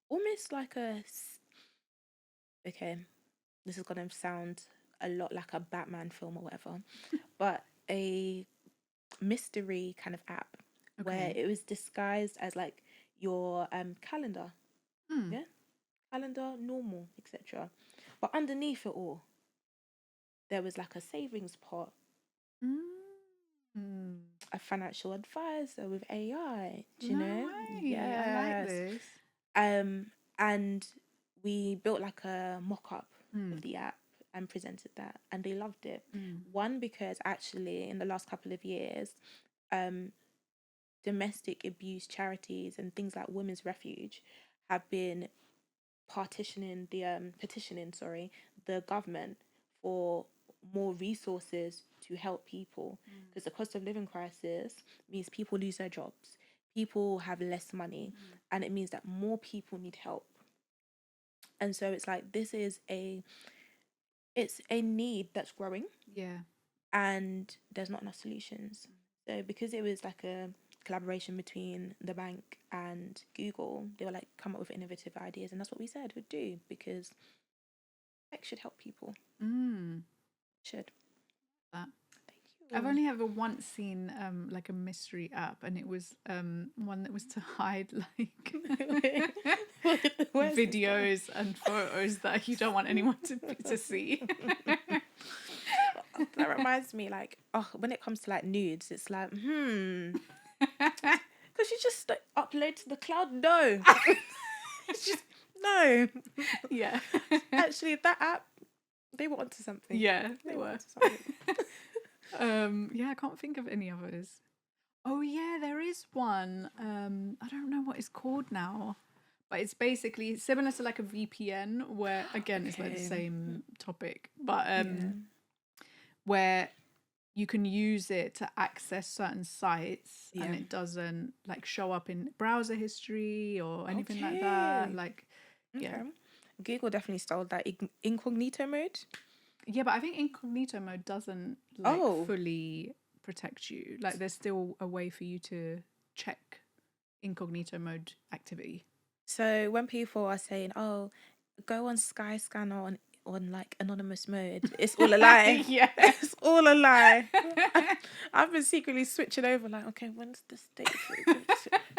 almost like okay, this is gonna sound a lot like a Batman film or whatever, but a mystery kind of app where it was disguised as like your calendar, yeah, calendar, normal, etc. But underneath it all, there was like a savings pot, a financial advisor with AI. Do you know? Way. I like this. And we built like a mock-up of the app and presented that, and they loved it. One, because actually in the last couple of years, domestic abuse charities and things like Women's Refuge have been petitioning the government for more resources to help people, because the cost of living crisis means people lose their jobs, people have less money, and it means that more people need help. And so it's like it's a need that's growing. Yeah. And there's not enough solutions. So because it was like a collaboration between the bank and Google, they were like, come up with innovative ideas, and that's what we said we'd do, because tech should help people. Should. That. Thank you. I've only ever once seen like a mystery app, and it was one that was to hide like Where's this going? videos and photos that you don't want anyone to see. That reminds me, like, when it comes to like nudes, it's like, because you just like, upload to the cloud. No, it's just no. Yeah. Actually, that app, they were onto something. Yeah, They they were were. onto something. Yeah, I can't think of any others. Oh yeah, there is one. I don't know what it's called now, but it's basically similar to like a VPN, where again it's like the Okay. same topic, but Yeah. where you can use it to access certain sites and Yeah. it doesn't like show up in browser history or anything like that. Okay. Like, yeah. Okay. Google definitely stole that incognito mode. Yeah, but I think incognito mode doesn't like fully protect you. Like, there's still a way for you to check incognito mode activity. So when people are saying, "Oh, go on Skyscanner on like anonymous mode," it's all a lie. Yeah. It's all a lie. I've been secretly switching over, like, okay, when's this date?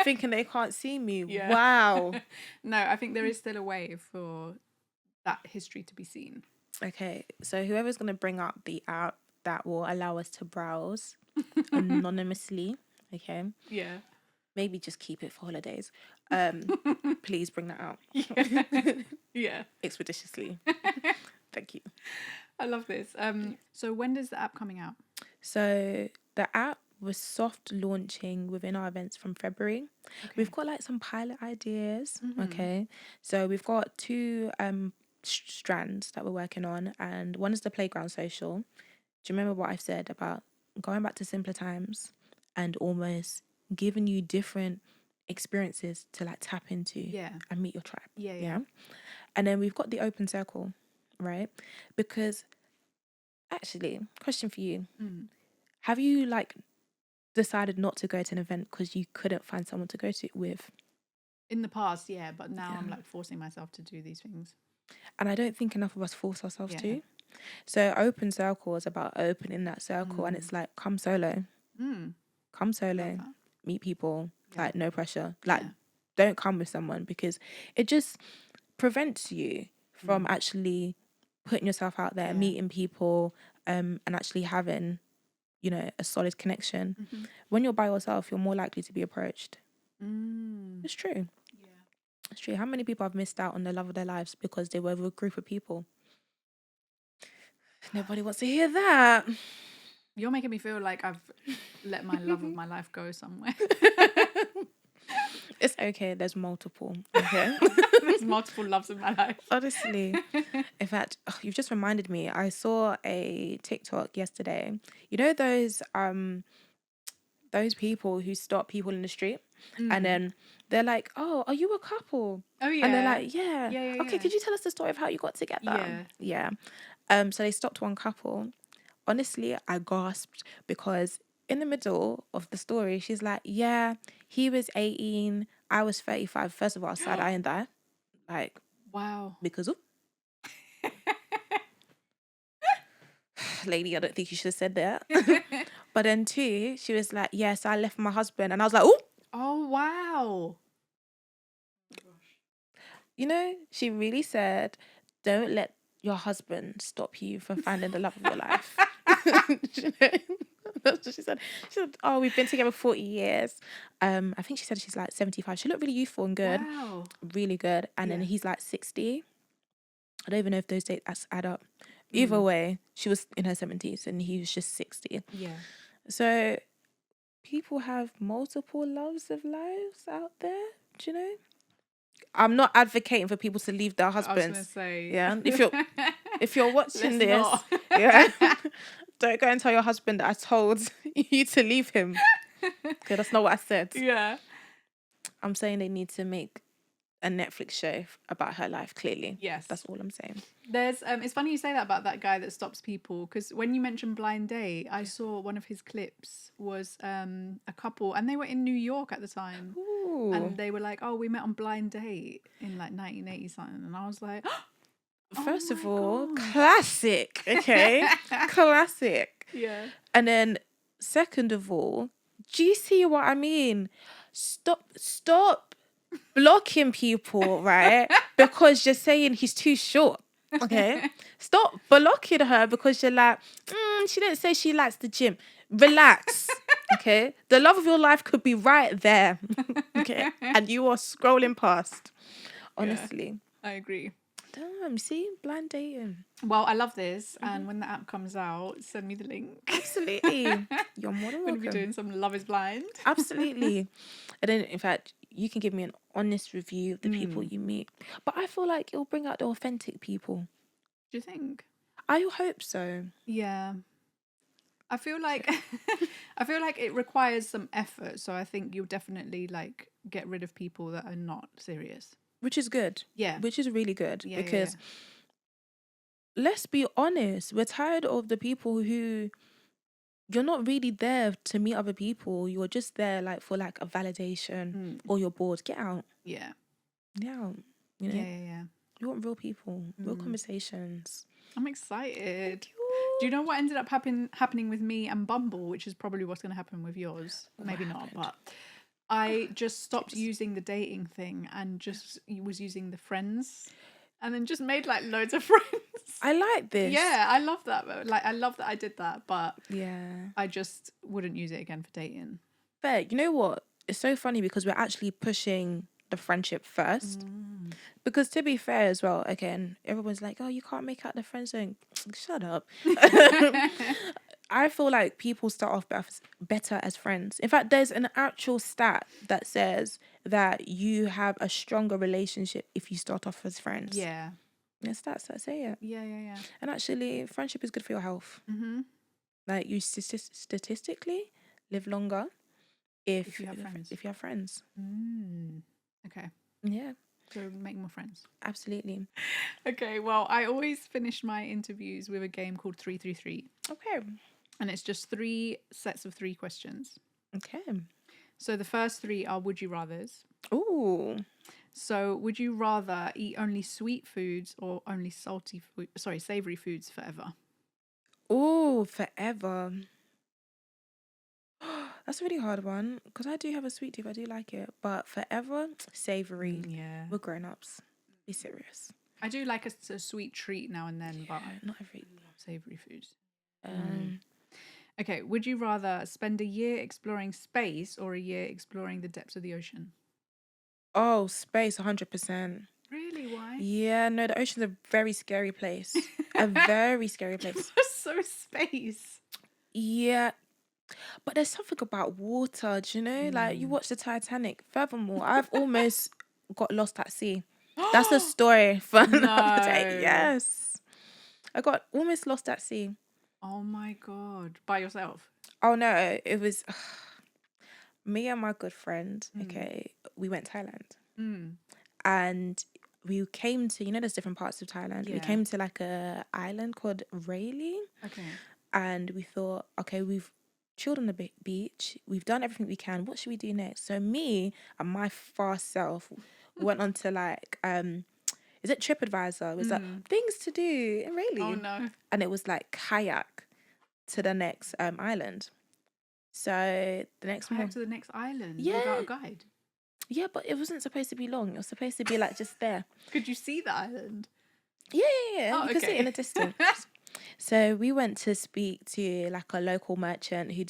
Thinking they can't see me. Yeah. Wow. No, I think there is still a way for that history to be seen. Okay, so whoever's going to bring up the app that will allow us to browse anonymously, okay, Yeah. maybe just keep it for holidays. Please bring that out. Yeah. Expeditiously. Thank you. I love this. So when is the app coming out? So the app was soft launching within our events from February. Okay. We've got like some pilot ideas. Mm-hmm. Okay. So we've got two strands that we're working on, and one is the playground social. Do you remember what I've said about going back to simpler times and almost giving you different experiences to like tap into and meet your tribe? Yeah. And then we've got the open circle, right? Because actually, question for you. Have you like decided not to go to an event because you couldn't find someone to go to it with? In the past, yeah, but now I'm like forcing myself to do these things. And I don't think enough of us force ourselves to. So open circle is about opening that circle, and it's like, come solo. Come solo, meet people, like no pressure. Like don't come with someone, because it just prevents you from actually putting yourself out there, meeting people, and actually having, you know, a solid connection. When you're by yourself, you're more likely to be approached. It's true. It's true. How many people have missed out on the love of their lives because they were with a group of people? Nobody wants to hear that. You're making me feel like I've let my love of my life go somewhere. It's okay. There's multiple. Okay. There's multiple loves in my life. Honestly. In fact, you've just reminded me. I saw a TikTok yesterday. You know those people who stop people in the street and then they're like, "Oh, are you a couple?" Oh yeah. And they're like, yeah. Okay, could you tell us the story of how you got together? Yeah. So they stopped one couple. Honestly, I gasped, because in the middle of the story, she's like, yeah, he was 18, I was 35. First of all, side-eyeing that. Like, wow. Because lady, I don't think you should have said that. But then two, she was like, yes, I left my husband. And I was like, oh, wow. You know, she really said, don't let your husband stop you from finding the love of your life. You know? That's what she said. She said, oh, we've been together 40 years. I think she said she's like 75. She looked really youthful and good. Wow. Really good. And then he's like 60. I don't even know if those dates add up. Either way, she was in her 70s and he was just 60. Yeah. So people have multiple loves of lives out there. Do you know? I'm not advocating for people to leave their husbands. I was gonna say, yeah. If you're watching this, don't go and tell your husband that I told you to leave him. Okay, that's not what I said. Yeah. I'm saying they need to make a Netflix show about her life. Clearly, yes, that's all I'm saying. There's it's funny you say that about that guy that stops people, because when you mentioned Blind Date, I saw one of his clips was a couple, and they were in New York at the time. Ooh. And they were like, oh, we met on Blind Date in like 1980 something, and I was like, first of all, classic. Okay. Classic. Yeah. And then, second of all, do you see what I mean? Stop blocking people, right? Because you're saying he's too short. Okay? Stop blocking her because you're like, she didn't say she likes the gym. Relax. Okay? The love of your life could be right there. Okay? And you are scrolling past. Honestly. I agree. Damn, see? Blind dating. Well, I love this. And when the app comes out, send me the link. Absolutely. You're more than I'm going to be welcome. doing some Love is Blind. Absolutely. And then, in fact, you can give me an honest review of the people you meet. But I feel like it'll bring out the authentic people. Do you think? I hope so. Yeah. I feel like it requires some effort. So I think you'll definitely like get rid of people that are not serious. Which is good. Yeah. Which is really good. Yeah, because let's be honest, we're tired of the people who you're not really there to meet other people. You're just there like for like a validation or you're bored. Get out. Yeah. Yeah. You know? Yeah. You want real people, real conversations. I'm excited. Do you know what ended up happening with me and Bumble, which is probably what's going to happen with yours? Maybe not, but I just stopped using the dating thing and just was using the friends, and then just made like loads of friends. I like this. Yeah, I love that. Like, I love that I did that, but yeah, I just wouldn't use it again for dating. Fair. You know what? It's so funny because we're actually pushing the friendship first. Because to be fair as well, again, everyone's like, oh, you can't make out the friend zone. Shut up. I feel like people start off better as friends. In fact, there's an actual stat that says that you have a stronger relationship if you start off as friends. Yeah. There's stats that say it. Yeah. And actually, friendship is good for your health. Mm-hmm. Like, you statistically live longer if you have friends. If you have friends. Okay. Yeah. So make more friends. Absolutely. Okay, well, I always finish my interviews with a game called 333. Okay. And it's just 3 sets of 3 questions. Okay. So the first 3 are would you rathers. Ooh. So would you rather eat only sweet foods or only savoury foods forever? Ooh, forever. That's a really hard one because I do have a sweet tooth. I do like it. But forever, savoury. Yeah. We're grown-ups. Be serious. I do like a sweet treat now and then, but not every savoury foods. Okay, would you rather spend a year exploring space or a year exploring the depths of the ocean? Oh, space, 100%. Really? Why? Yeah, no, the ocean's a very scary place. A very scary place. So space. Yeah. But there's something about water, do you know? Like, you watch the Titanic. Furthermore, I've almost got lost at sea. That's a story for another day. Yes. I got almost lost at sea. Oh my God. By yourself? Oh no, it was me and my good friend. Okay, we went to Thailand. And we came to, there's different parts of Thailand. Yeah. We came to like a island called Railly. Okay. And we thought, okay, we've chilled on the beach. We've done everything we can. What should we do next? So me and my fast self went on to like, is it TripAdvisor? It was like things to do in Railly. Oh no. And it was like kayak to the next island. So the next kayak to the next island without a guide? Yeah, but it wasn't supposed to be long. It was supposed to be like just there. Could you see the island? Yeah. Oh, you could see it in the distance. So we went to speak to like a local merchant who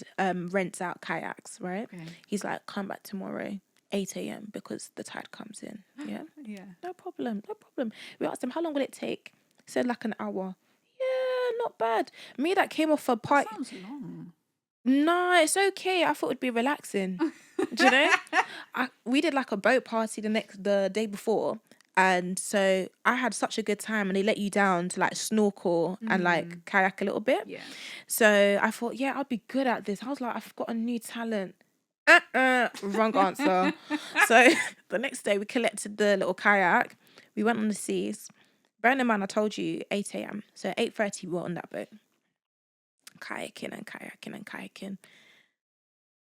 rents out kayaks, right? Okay. He's like, come back tomorrow, 8 a.m. because the tide comes in. Yeah? Yeah. No problem. We asked him, how long will it take? He said like an hour. Yeah, not bad. Me that came off a party. That sounds long. No, it's okay. I thought it'd be relaxing. Do you know? We did like a boat party the day before. And so I had such a good time and they let you down to like snorkel and like kayak a little bit. Yeah. So I thought, yeah, I'll be good at this. I was like, I've got a new talent. Wrong answer. So the next day we collected the little kayak. We went on the seas. Bearing in mind, I told you 8 a.m. So 8:30 we were on that boat. Kayaking.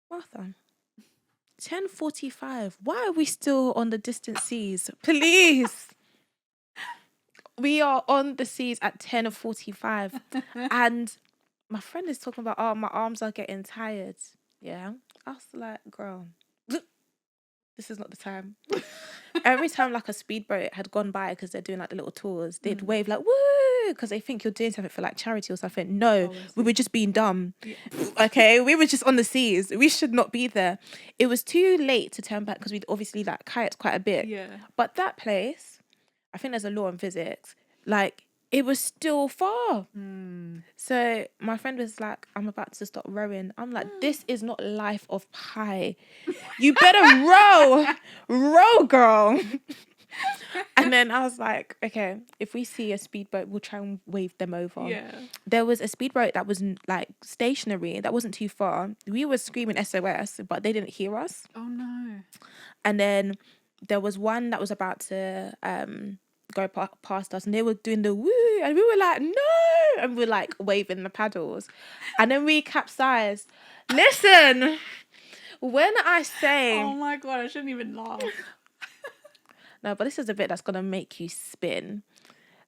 Martha. 10:45. Why are we still on the distant seas? Please. We are on the seas at 10:45. And my friend is talking about, oh, my arms are getting tired. Yeah. I was like, girl, this is not the time. Every time like a speedboat had gone by, because they're doing like the little tours, they'd wave like, woo, because they think you're doing something for like charity or something. No, we were just being dumb. Yeah. Okay, we were just on the seas. We should not be there. It was too late to turn back because we'd obviously like kayaked quite a bit. Yeah. But that place, I think there's a law in physics, like it was still far. So my friend was like, I'm about to stop rowing. I'm like, this is not life of pi. You better row, girl. And then I was like, okay, if we see a speedboat, we'll try and wave them over. Yeah. There was a speedboat that was like stationary, that wasn't too far. We were screaming SOS, but they didn't hear us. Oh no. And then there was one that was about to go past us, and they were doing the woo, and we were like, no, and we were like waving the paddles, and then we capsized. Listen, when I say, Oh my god, I shouldn't even laugh. no, but this is a bit that's gonna make you spin.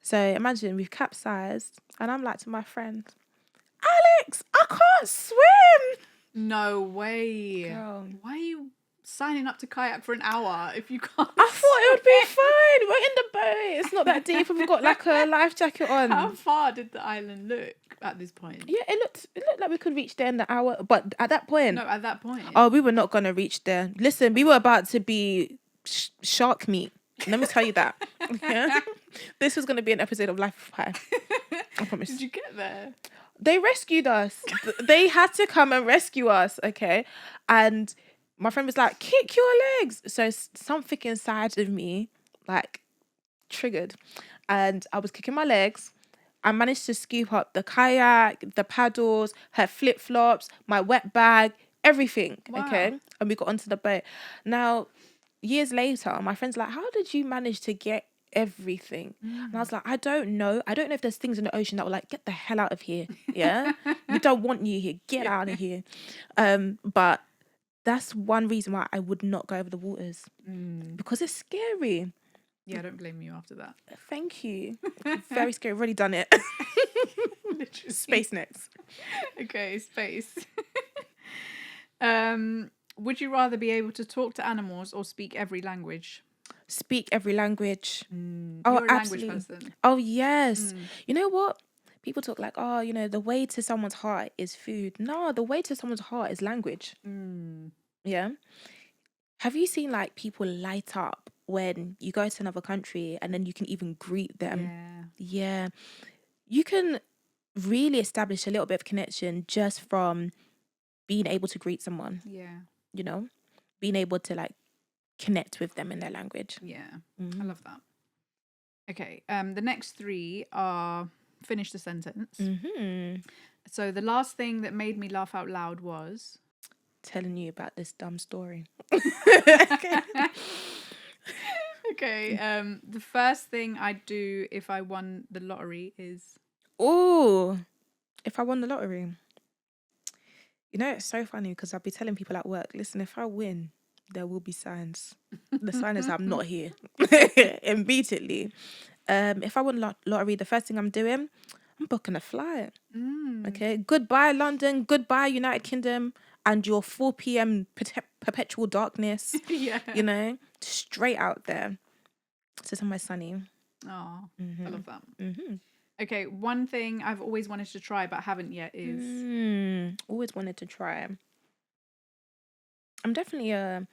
So imagine we've capsized, and I'm like to my friend, Alex, I can't swim. No way. Girl. Why are you signing up to kayak for an hour if you can't? I thought it would be fine. We're in the boat. It's not that deep. We've got like a life jacket on. How far did the island look at this point? Yeah, it looked like we could reach there in the hour, but at that point, No, at that point. oh, we were not gonna reach there. Listen, we were about to be shark meat. Let me tell you that. Yeah? This was gonna be an episode of Life of Pi. I promise. Did you get there? They rescued us. They had to come and rescue us, okay? And my friend was like, kick your legs. So something inside of me, like, triggered. And I was kicking my legs. I managed to scoop up the kayak, the paddles, her flip-flops, my wet bag, everything, okay? And we got onto the boat. Now, years later, my friend's like, how did you manage to get everything? And I was like, I don't know. I don't know if there's things in the ocean that were like, get the hell out of here. Yeah. We don't want you here. Get out of here. But that's one reason why I would not go over the waters, because it's scary. Yeah, I don't blame you after that. Thank you. Very scary. I've already done it. Literally. Space next. Okay, space. Would you rather be able to talk to animals or speak every language? Speak every language. Oh, you're a absolutely. language person. Oh, yes. You know what? People talk like, oh, you know, the way to someone's heart is food. No, the way to someone's heart is language. Yeah. Have you seen like people light up when you go to another country and then you can even greet them? Yeah. You can really establish a little bit of connection just from being able to greet someone. Yeah. You know, being able to like connect with them in their language. Yeah. I love that. Okay. The next three are finish the sentence. So the last thing that made me laugh out loud was telling you about this dumb story. Okay. The first thing I'd do if I won the lottery is... Oh, if I won the lottery. You know, it's so funny because I'll be telling people at work, listen, if I win, there will be signs. The sign is I'm not here. Immediately. If I won lottery, the first thing I'm doing, I'm booking a flight. Okay. Goodbye, London. Goodbye, United Kingdom. And your 4 p.m. perpetual darkness. Yeah. You know, straight out there. So somewhere sunny. Oh, I love that. Okay, one thing I've always wanted to try but haven't yet is... Always wanted to try. I'm definitely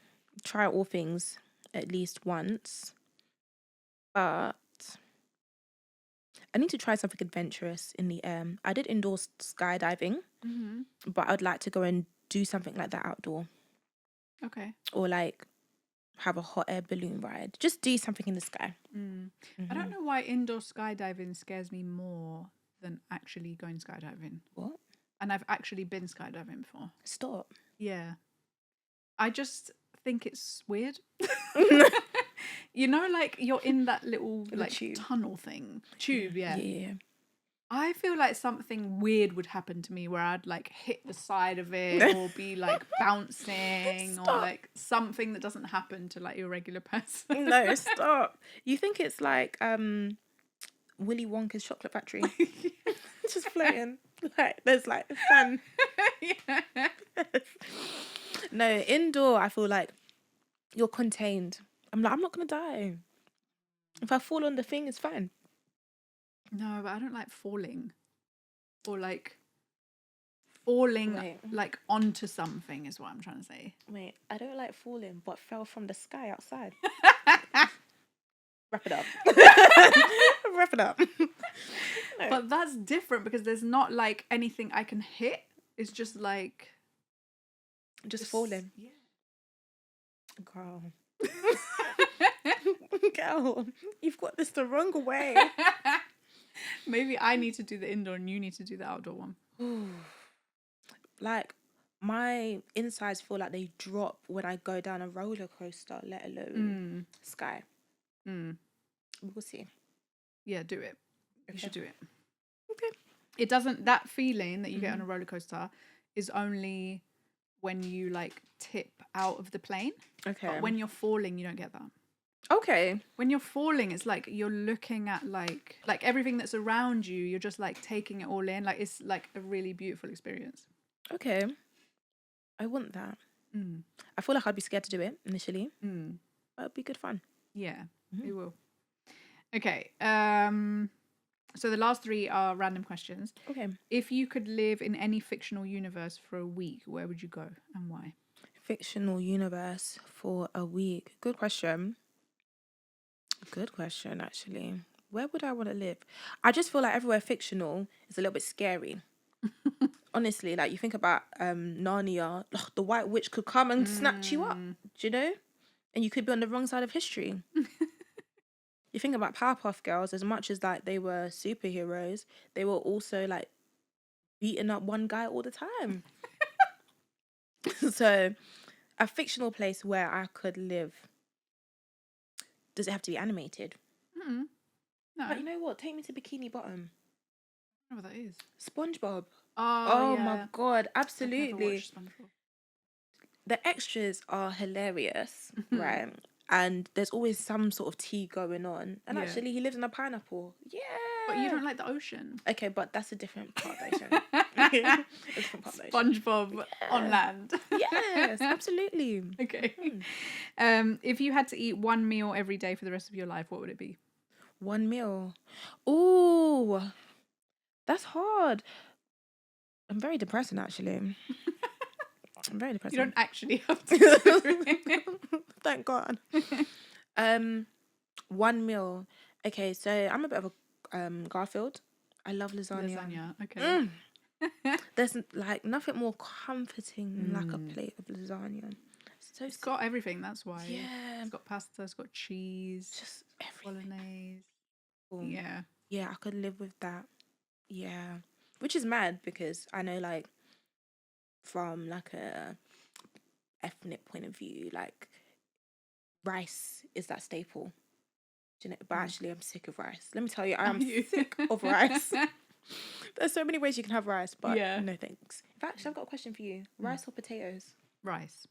try all things at least once. But I need to try something adventurous in the air. I did indoor skydiving, but I'd like to go and do something like that outdoor. Okay. Or like have a hot air balloon ride. Just do something in the sky. I don't know why indoor skydiving scares me more than actually going skydiving. What? And I've actually been skydiving before. Stop. Yeah. I just think it's weird. You know, like you're in that little like tunnel thing. Tube, yeah. Yeah. I feel like something weird would happen to me where I'd like hit the side of it or be like bouncing or like something that doesn't happen to like your regular person. No, stop. You think it's like Willy Wonka's chocolate factory. Just floating. Like, there's like fan. Yeah. No, indoor, I feel like you're contained. I'm like, I'm not going to die. If I fall on the thing, it's fine. No, but I don't like falling. Or like falling Wait. like onto something is what I'm trying to say. Wait, I don't like falling, but fell from the sky outside. Wrap it up. Wrap it up. No. But that's different because there's not like anything I can hit. It's just like Just falling. Yeah. Girl. Girl, you've got this the wrong way. Maybe I need to do the indoor and you need to do the outdoor one. Like, my insides feel like they drop when I go down a roller coaster, let alone sky. We'll see. Yeah, do it. You should do it. Okay. It doesn't, that feeling that you get on a roller coaster is only when you like tip out of the plane. Okay. But when you're falling, you don't get that. Okay. When you're falling, it's like you're looking at like everything that's around you. You're just like taking it all in. Like it's like a really beautiful experience. Okay. I want that. I feel like I'd be scared to do it initially. But it'd be good fun. Yeah, it will. Okay. So the last three are random questions. Okay. If you could live in any fictional universe for a week, where would you go and why? Fictional universe for a week. Good question. Good question, actually. Where would I want to live? I just feel like everywhere fictional is a little bit scary. Honestly, like you think about Narnia, the White Witch could come and snatch you up, do you know? And you could be on the wrong side of history. You think about Powerpuff Girls, as much as like they were superheroes, they were also like beating up one guy all the time. So, a fictional place where I could live. Does it have to be animated? No. But you know what? Take me to Bikini Bottom. I don't know what that is. SpongeBob. Oh, yeah. My God, I've never absolutely. watched SpongeBob. The extras are hilarious, right? And there's always some sort of tea going on. And actually, he lives in a pineapple. Yeah. But you don't like the ocean. Okay, but that's a different part of the ocean. A different part of the ocean. SpongeBob on land. Yes, absolutely. Okay. If you had to eat one meal every day for the rest of your life, what would it be? One meal. Ooh, that's hard. I'm very depressing, actually. I'm very depressing. You don't actually have to. Thank God. One meal. Okay, so I'm a bit of a Garfield. I love lasagna. Okay. There's like nothing more comforting than like a plate of lasagna. So It's got everything, that's why. Yeah. It's got pasta, it's got cheese. Just everything. Bolognese. Boom. Yeah. Yeah, I could live with that. Yeah. Which is mad because I know like from like a ethnic point of view, like rice is that staple. Do you know? But actually I'm sick of rice. Let me tell you, I am sick of rice. There's so many ways you can have rice, but no thanks. In fact, I've got a question for you. Rice or potatoes? Rice.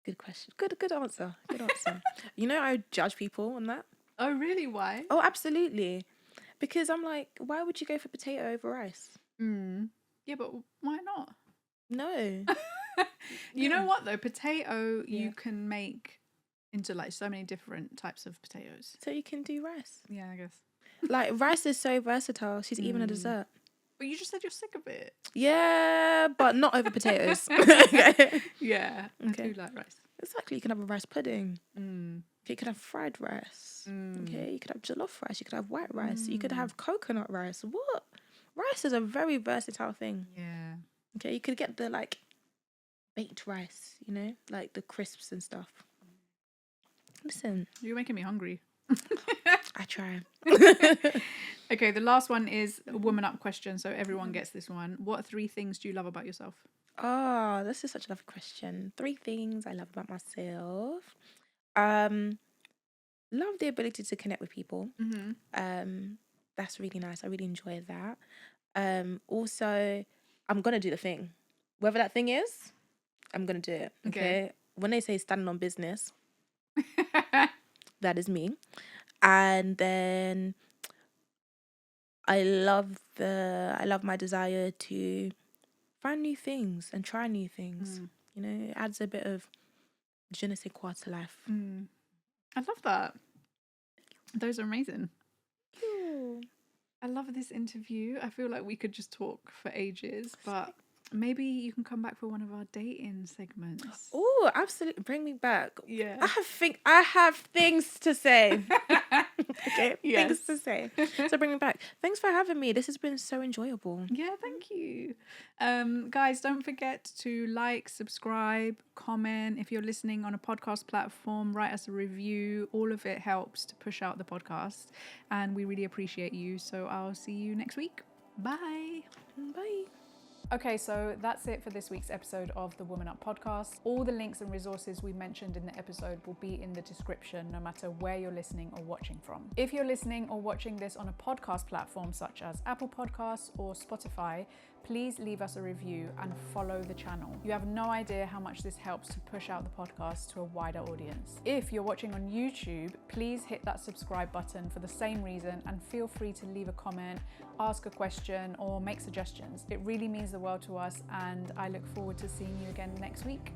Good question. Good answer. Good answer. You know, I judge people on that. Oh, really? Why? Oh, absolutely. Because I'm like, why would you go for potato over rice? Yeah, but why not? No. You know what though? Potato you can make into like so many different types of potatoes. So you can do rice. Yeah, I guess. Like rice is so versatile. She's even a dessert. But you just said you're sick of it. Yeah, but not over potatoes. Yeah, I do like rice. Exactly. You can have a rice pudding. Okay, you could have fried rice. Okay, you could have jollof rice. You could have white rice. You could have coconut rice. What? Rice is a very versatile thing. Yeah. Okay, you could get the like baked rice, you know, like the crisps and stuff. Listen, You're making me hungry. I try. Okay, the last one is a woman up question, so everyone gets this one. What 3 things do you love about yourself? Oh, this is such a lovely question. 3 things I love about myself. Love the ability to connect with people. That's really nice. I really enjoy that. Also, I'm gonna do the thing. Whatever that thing is, I'm gonna do it. Okay. When they say standing on business, that is me. And then I love my desire to find new things and try new things. You know, it adds a bit of je ne sais quoi to life. I love that. Those are amazing. I love this interview. I feel like we could just talk for ages, but maybe you can come back for one of our dating segments. Oh, absolutely. Bring me back. Yeah. I have things to say. Okay, Yes. things to say. So bring me back. Thanks for having me. This has been so enjoyable. Yeah, thank you. Guys, don't forget to like, subscribe, comment. If you're listening on a podcast platform, write us a review. All of it helps to push out the podcast, and we really appreciate you. So I'll see you next week. Bye. Bye. Okay, so that's it for this week's episode of the Woman Up podcast. All the links and resources we mentioned in the episode will be in the description, no matter where you're listening or watching from. If you're listening or watching this on a podcast platform such as Apple Podcasts or Spotify, please leave us a review and follow the channel. You have no idea how much this helps to push out the podcast to a wider audience. If you're watching on YouTube, please hit that subscribe button for the same reason, and feel free to leave a comment, ask a question, or make suggestions. It really means the world to us, and I look forward to seeing you again next week.